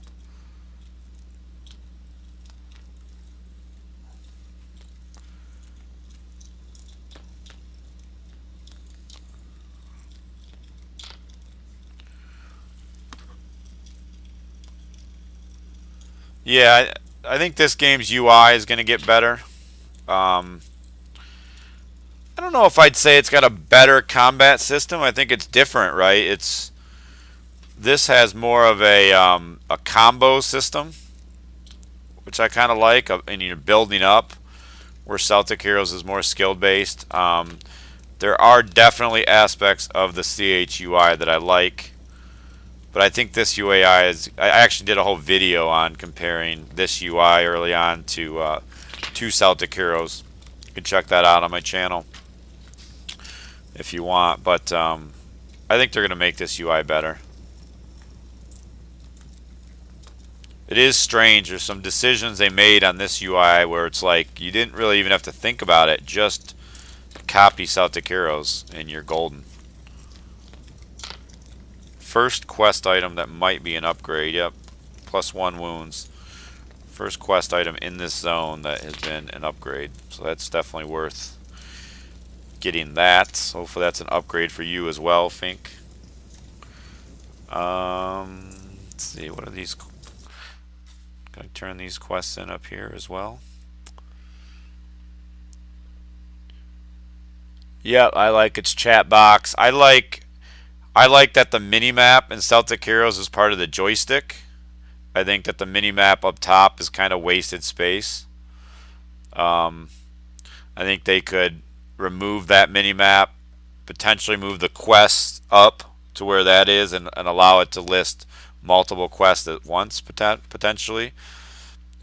Yeah, I think this game's UI is gonna get better. Um, I don't know if I'd say it's got a better combat system. I think it's different, right? This has more of a combo system, which I kind of like, and you're building up. Where Celtic Heroes is more skill based. There are definitely aspects of the CHUI that I like, but I think this UAI is. I actually did a whole video on comparing this UI early on to Celtic Heroes. You can check that out on my channel if you want, but I think they're going to make this UI better. It is strange. There's some decisions they made on this UI where it's like you didn't really even have to think about it. Just copy Celtic Heroes and you're golden. First quest item that might be an upgrade. Yep. +1 wounds. First quest item in this zone that has been an upgrade. So that's definitely worth getting that. So hopefully that's an upgrade for you as well, Fink. Let's see. What are these? Gonna turn these quests in up here as well. Yeah, I like its chat box. I like that the mini map in Celtic Heroes is part of the joystick. I think that the mini map up top is kind of wasted space. I think they could remove that mini map, potentially move the quests up to where that is, and allow it to list multiple quests at once potentially.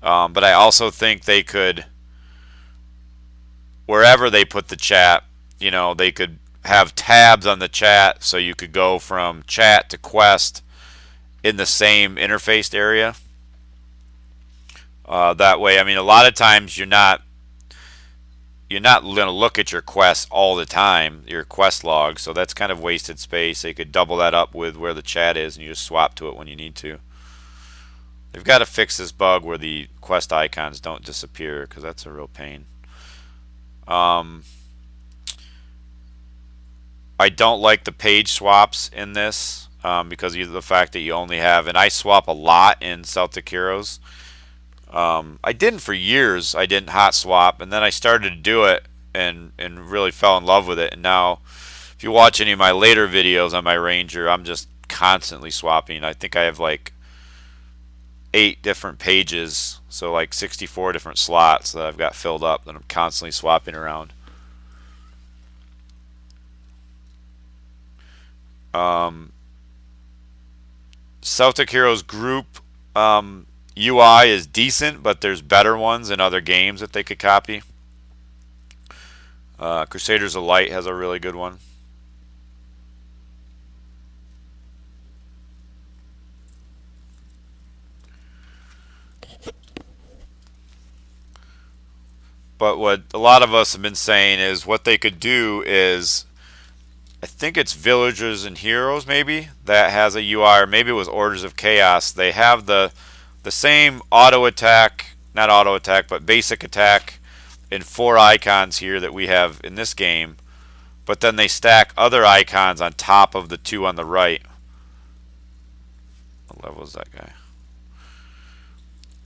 But I also think they could, wherever they put the chat, they could have tabs on the chat so you could go from chat to quest in the same interfaced area. That way, I mean, a lot of times you're not going to look at your quests all the time, your quest log, so that's kind of wasted space. They could double that up with where the chat is and you just swap to it when you need to. They've got to fix this bug where the quest icons don't disappear because that's a real pain. I don't like the page swaps in this because of the fact that you only have, and I swap a lot in Celtic Heroes. I didn't for years. I didn't hot swap, and then I started to do it and really fell in love with it. And now, if you watch any of my later videos on my Ranger, I'm just constantly swapping. I think I have like 8 different pages, so like 64 different slots that I've got filled up that I'm constantly swapping around. Celtic Heroes group UI is decent, but there's better ones in other games that they could copy. Crusaders of Light has a really good one. But what a lot of us have been saying is what they could do is, I think it's Villagers and Heroes maybe that has a UI, or maybe it was Orders of Chaos. They have the same auto attack, not auto attack, but basic attack in 4 icons here that we have in this game, but then they stack other icons on top of the 2 on the right. What level is that guy?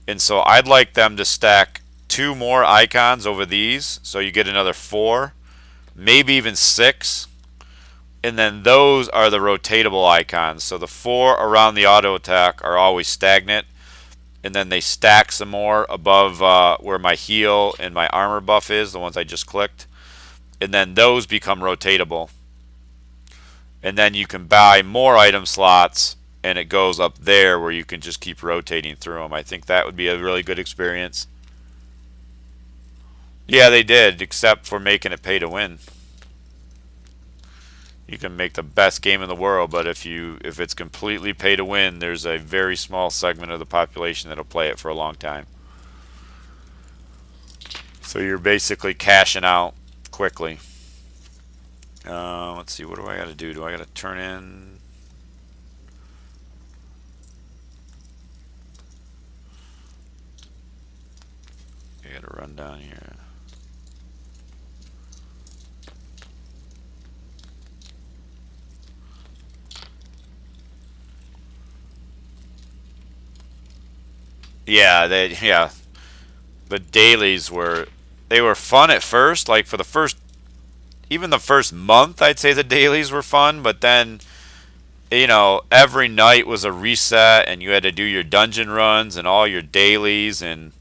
And so I'd like them to stack 2 more icons over these, so you get another 4, maybe even 6. And then those are the rotatable icons. So the 4 around the auto attack are always stagnant, and then they stack some more above where my heal and my armor buff is, the ones I just clicked. And then those become rotatable. And then you can buy more item slots, and it goes up there where you can just keep rotating through them. I think that would be a really good experience. Yeah, they did, except for making it pay to win. You can make the best game in the world, but if it's completely pay to win, there's a very small segment of the population that'll play it for a long time. So you're basically cashing out quickly. Let's see, what do I got to do? Do I got to turn in? I got to run down here. Yeah, the dailies were fun at first. Like for the first, even the first month, I'd say the dailies were fun. But then, every night was a reset, and you had to do your dungeon runs and all your dailies and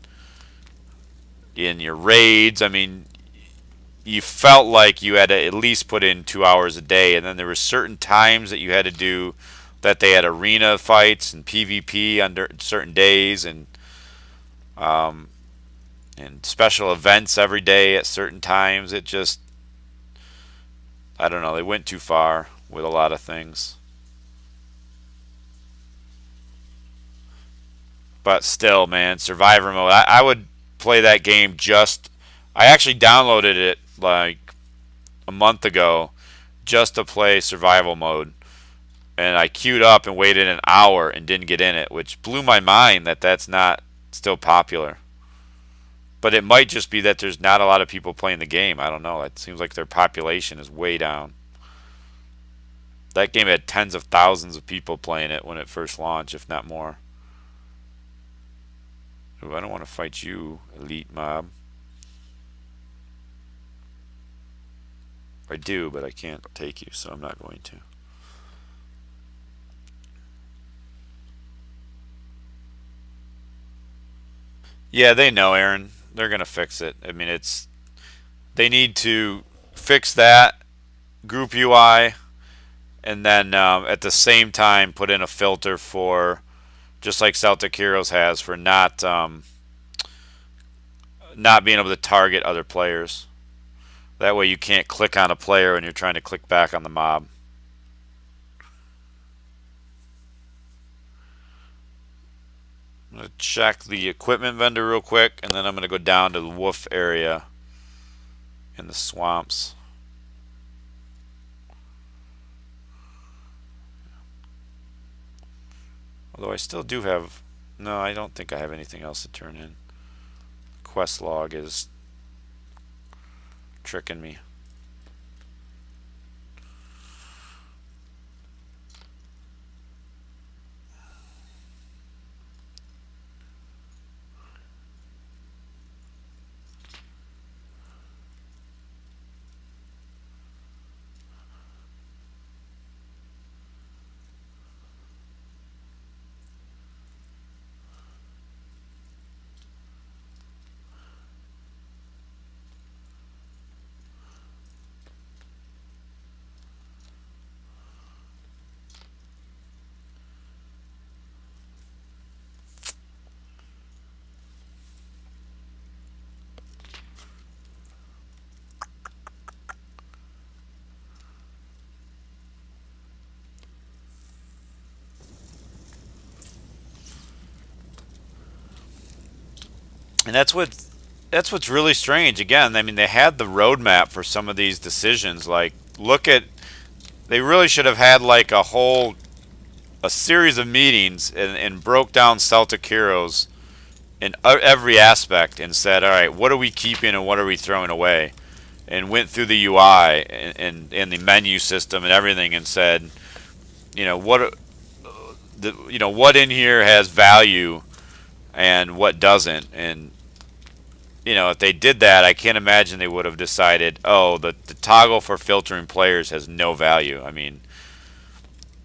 in your raids. I mean, you felt like you had to at least put in 2 hours a day, and then there were certain times that you had to do that they had arena fights and PvP under certain days, and special events every day at certain times. It just, I don't know, they went too far with a lot of things. But still, man, Survivor mode, I would play that game just, I actually downloaded it like a month ago just to play survival mode. And I queued up and waited an hour and didn't get in it, which blew my mind that that's not still popular. But it might just be that there's not a lot of people playing the game. I don't know. It seems like their population is way down. That game had tens of thousands of people playing it when it first launched, if not more. Ooh, I don't want to fight you, elite mob. I do, but I can't take you, so I'm not going to. Yeah, they know, Aaron. They're gonna fix it. I mean, they need to fix that group UI, and then at the same time put in a filter for, just like Celtic Heroes has, for not being able to target other players. That way you can't click on a player when you're trying to click back on the mob. I'm going to check the equipment vendor real quick, and then I'm going to go down to the wolf area in the swamps. Although I still do have, no, I don't think I have anything else to turn in. Quest log is tricking me. And that's what that's what's really strange. Again, I mean, they had the roadmap for some of these decisions. Like, look at, they really should have had like a series of meetings and broke down Celtic Heroes in every aspect and said, all right, what are we keeping and what are we throwing away? And went through the UI and the menu system and everything and said, you know, what in here has value and what doesn't. And if they did that, I can't imagine they would have decided, oh, the toggle for filtering players has no value. I mean,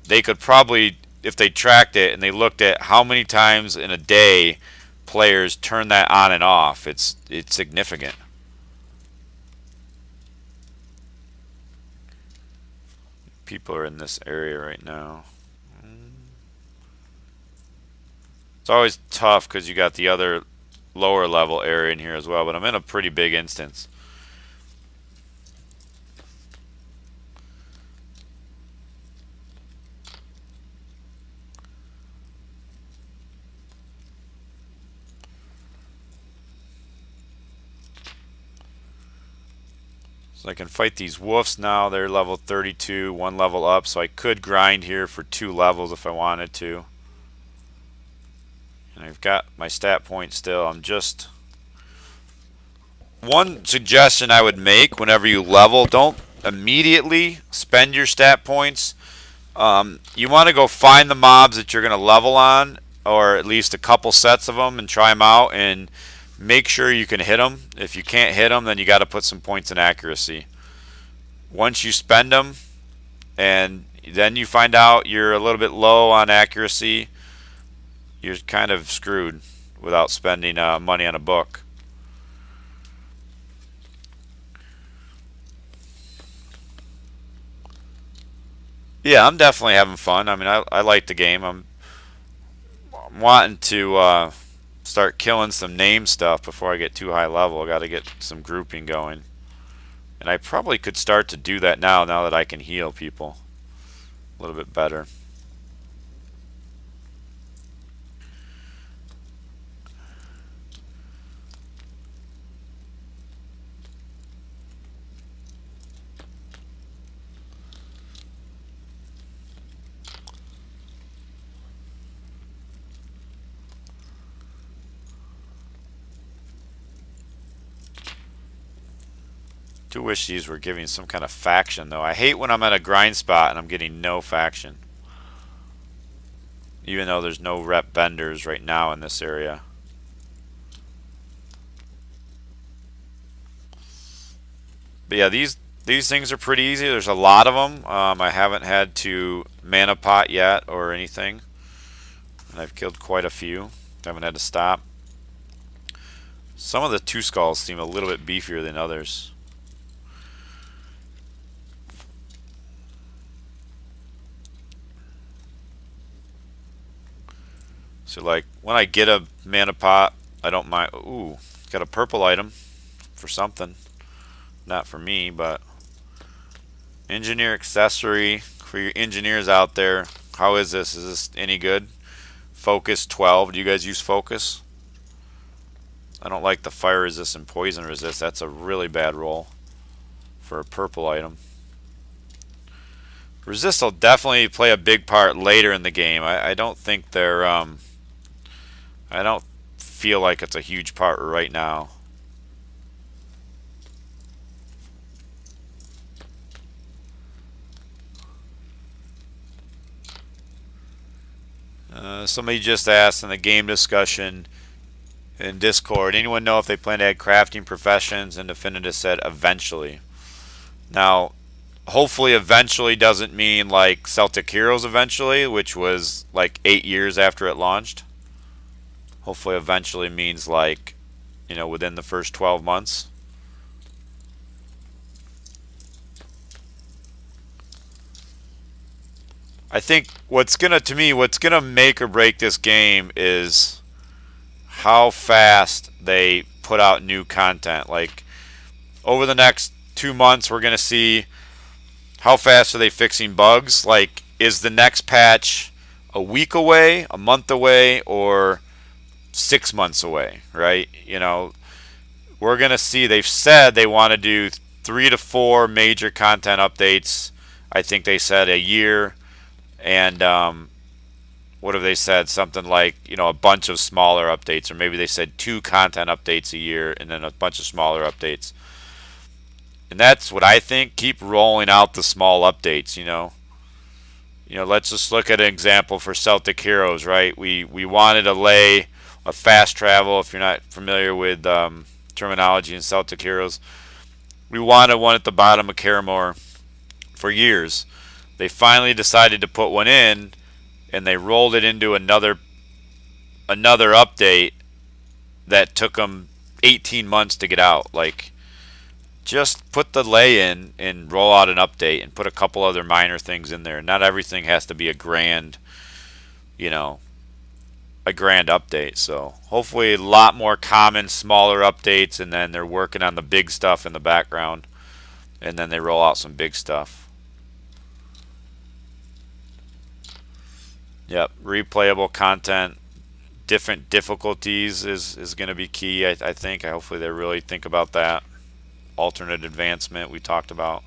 they could probably, if they tracked it and they looked at how many times in a day players turn that on and off, it's significant. People are in this area right now. It's always tough because you got the other lower level area in here as well, but I'm in a pretty big instance. So I can fight these wolves now. They're level 32, one level up, so I could grind here for 2 levels if I wanted to. And I've got my stat point still. I'm just... One suggestion I would make whenever you level, don't immediately spend your stat points. You want to go find the mobs that you're going to level on, or at least a couple sets of them, and try them out and make sure you can hit them. If you can't hit them, then you got to put some points in accuracy. Once you spend them and then you find out you're a little bit low on accuracy, you're kind of screwed without spending money on a book. Yeah, I'm definitely having fun. I mean, I like the game. I'm wanting to start killing some name stuff before I get too high level. I got to get some grouping going. And I probably could start to do that now that I can heal people a little bit better. Do wish these were giving some kind of faction though. I hate when I'm at a grind spot and I'm getting no faction. Even though there's no rep vendors right now in this area. But yeah, these things are pretty easy. There's a lot of them. I haven't had to mana pot yet or anything. And I've killed quite a few. Haven't had to stop. Some of the two skulls seem a little bit beefier than others. So like when I get a mana pot, I don't mind. Ooh, got a purple item for something. Not for me, but engineer accessory for your engineers out there. How is this? Is this any good? Focus 12. Do you guys use focus? I don't like the fire resist and poison resist. That's a really bad roll for a purple item. Resist will definitely play a big part later in the game. I don't think they're I don't feel like it's a huge part right now. Somebody just asked in the game discussion in Discord, anyone know if they plan to add crafting professions? And Definitive said eventually. Now, hopefully eventually doesn't mean like Celtic Heroes eventually, which was like 8 years after it launched. Hopefully eventually means like, within the first 12 months. I think what's gonna make or break this game is how fast they put out new content. Like over the next 2 months, we're gonna see how fast are they fixing bugs. Like, is the next patch a week away, a month away, or 6 months away? Right? we're going to see, they've said they want to do 3 to 4 major content updates. I think they said a year. And what have they said? Something like, a bunch of smaller updates. Or maybe they said 2 content updates a year and then a bunch of smaller updates. And that's what I think. Keep rolling out the small updates. Let's just look at an example for Celtic Heroes, right? We wanted to lay a fast travel. If you're not familiar with terminology in Celtic Heroes, we wanted one at the bottom of Karamor for years. They finally decided to put one in, and they rolled it into another update that took them 18 months to get out. Like, just put the lay in and roll out an update and put a couple other minor things in there. Not everything has to be a grand update. So hopefully a lot more common, smaller updates, and then they're working on the big stuff in the background, and then they roll out some big stuff. Yep, replayable content, different difficulties is going to be key, I think. Hopefully they really think about that. Alternate advancement we talked about.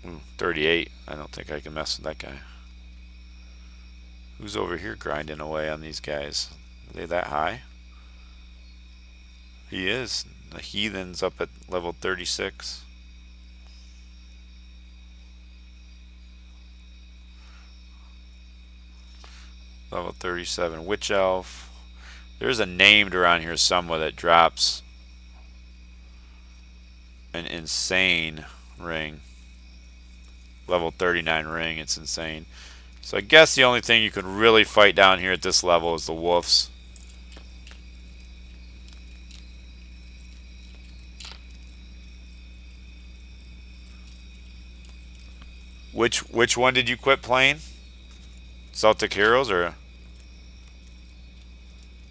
Ooh, 38. I don't think I can mess with that guy. Who's over here grinding away on these guys? Are they that high? He is. The Heathen's up at level 36. Level 37. Witch Elf. There's a named around here somewhere that drops an insane ring. Level 39 ring. It's insane. So I guess the only thing you can really fight down here at this level is the wolves. Which one did you quit playing? Celtic Heroes or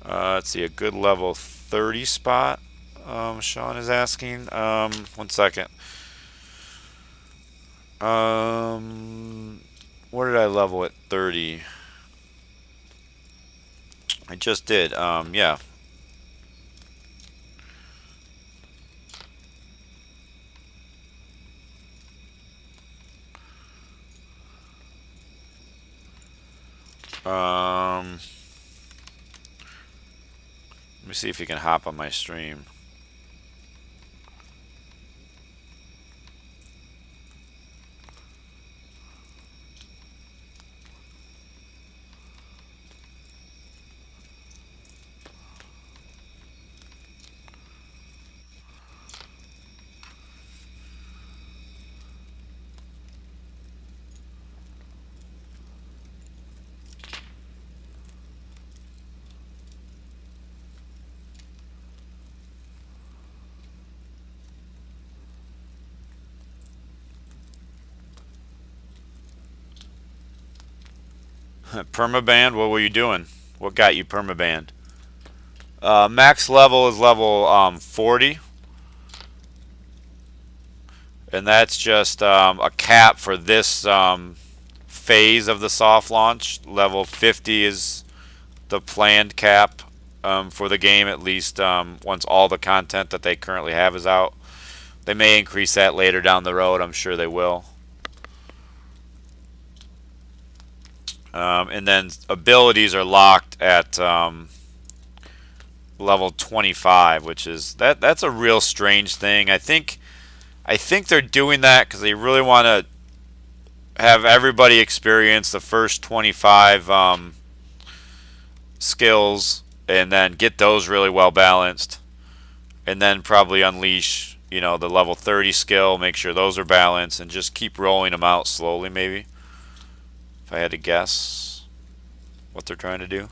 let's see, a good level 30 spot. Sean is asking. 1 second. Where did I level at 30? I just did. Yeah. Let me see if you can hop on my stream. Permabanned? What were you doing? What got you permabanned? Max level is level 40. And that's just a cap for this phase of the soft launch. Level 50 is the planned cap for the game, at least once all the content that they currently have is out. They may increase that later down the road. I'm sure they will. And then abilities are locked at level 25, which is that's a real strange thing. I think they're doing that because they really want to have everybody experience the first 25 skills and then get those really well balanced, and then probably unleash the level 30 skill, make sure those are balanced, and just keep rolling them out slowly, maybe. If I had to guess what they're trying to do.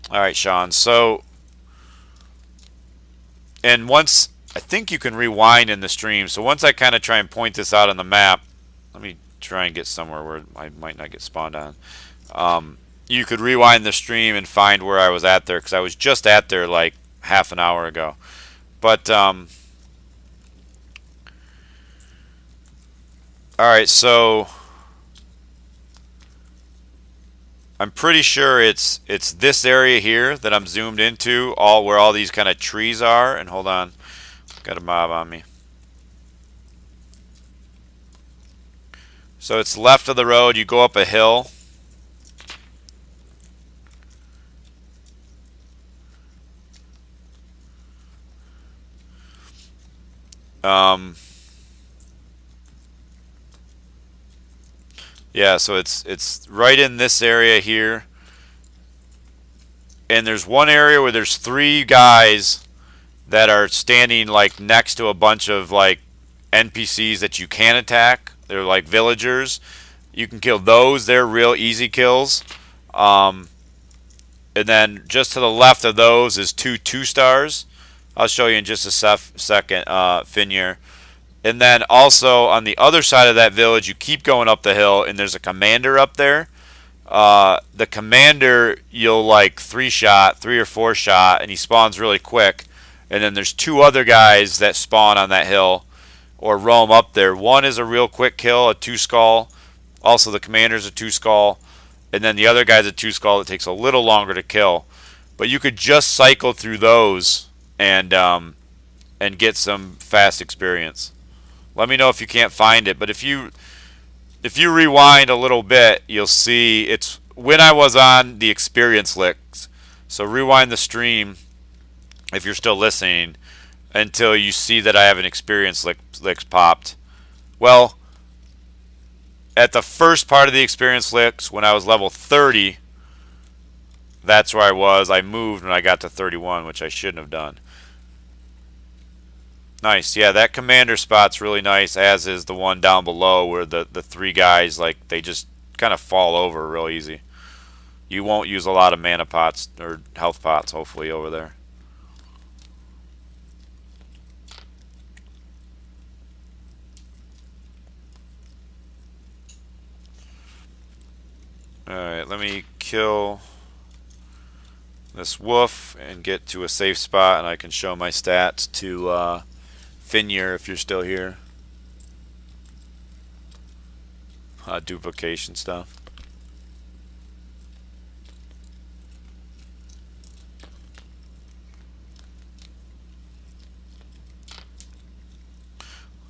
Alright, Sean. So, and once, I think you can rewind in the stream. So once I kind of try and point this out on the map, let me try and get somewhere where I might not get spawned on. You could rewind the stream and find where I was at there, because I was just at there like half an hour ago. But, alright, so I'm pretty sure it's this area here that I'm zoomed into, all where all these kind of trees are. And hold on, got a mob on me. So it's left of the road. You go up a hill. Yeah, so it's right in this area here. And there's one area where there's 3 guys that are standing like next to a bunch of like NPCs that you can attack. They're like villagers. You can kill those. They're real easy kills. And then just to the left of those is 2 stars. I'll show you in just a second, Finir. And then also on the other side of that village, you keep going up the hill, and there's a commander up there. The commander, you'll like 3 or 4 shot, and he spawns really quick. And then there's 2 other guys that spawn on that hill or roam up there. One is a real quick kill, a 2 skull. Also, the commander's a 2 skull. And then the other guy's a 2 skull that takes a little longer to kill. But you could just cycle through those and get some fast experience. Let me know if you can't find it. But if you rewind a little bit, you'll see it's when I was on the experience licks. So rewind the stream if you're still listening until you see that I have an experience licks popped. Well, at the first part of the experience licks, when I was level 30, that's where I was. I moved when I got to 31, which I shouldn't have done. Nice. Yeah, that commander spot's really nice, as is the one down below where the 3 guys, like, they just kind of fall over real easy. You won't use a lot of mana pots or health pots, hopefully, over there. Alright, let me kill this wolf and get to a safe spot, and I can show my stats to Finir if you're still here. Duplication stuff.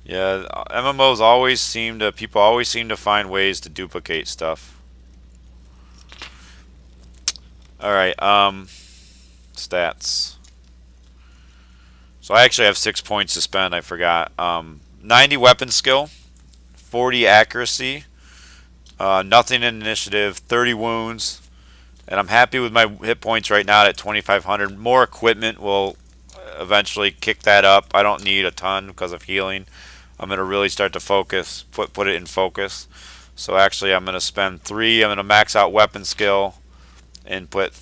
Yeah, MMOs always seem to, people always seem to find ways to duplicate stuff. Alright, stats. So I actually have 6 points to spend, I forgot. 90 weapon skill, 40 accuracy, nothing in initiative, 30 wounds, and I'm happy with my hit points right now at 2,500. More equipment will eventually kick that up. I don't need a ton because of healing. I'm going to really start to focus, put it in focus. So actually I'm going to spend 3. I'm going to max out weapon skill and put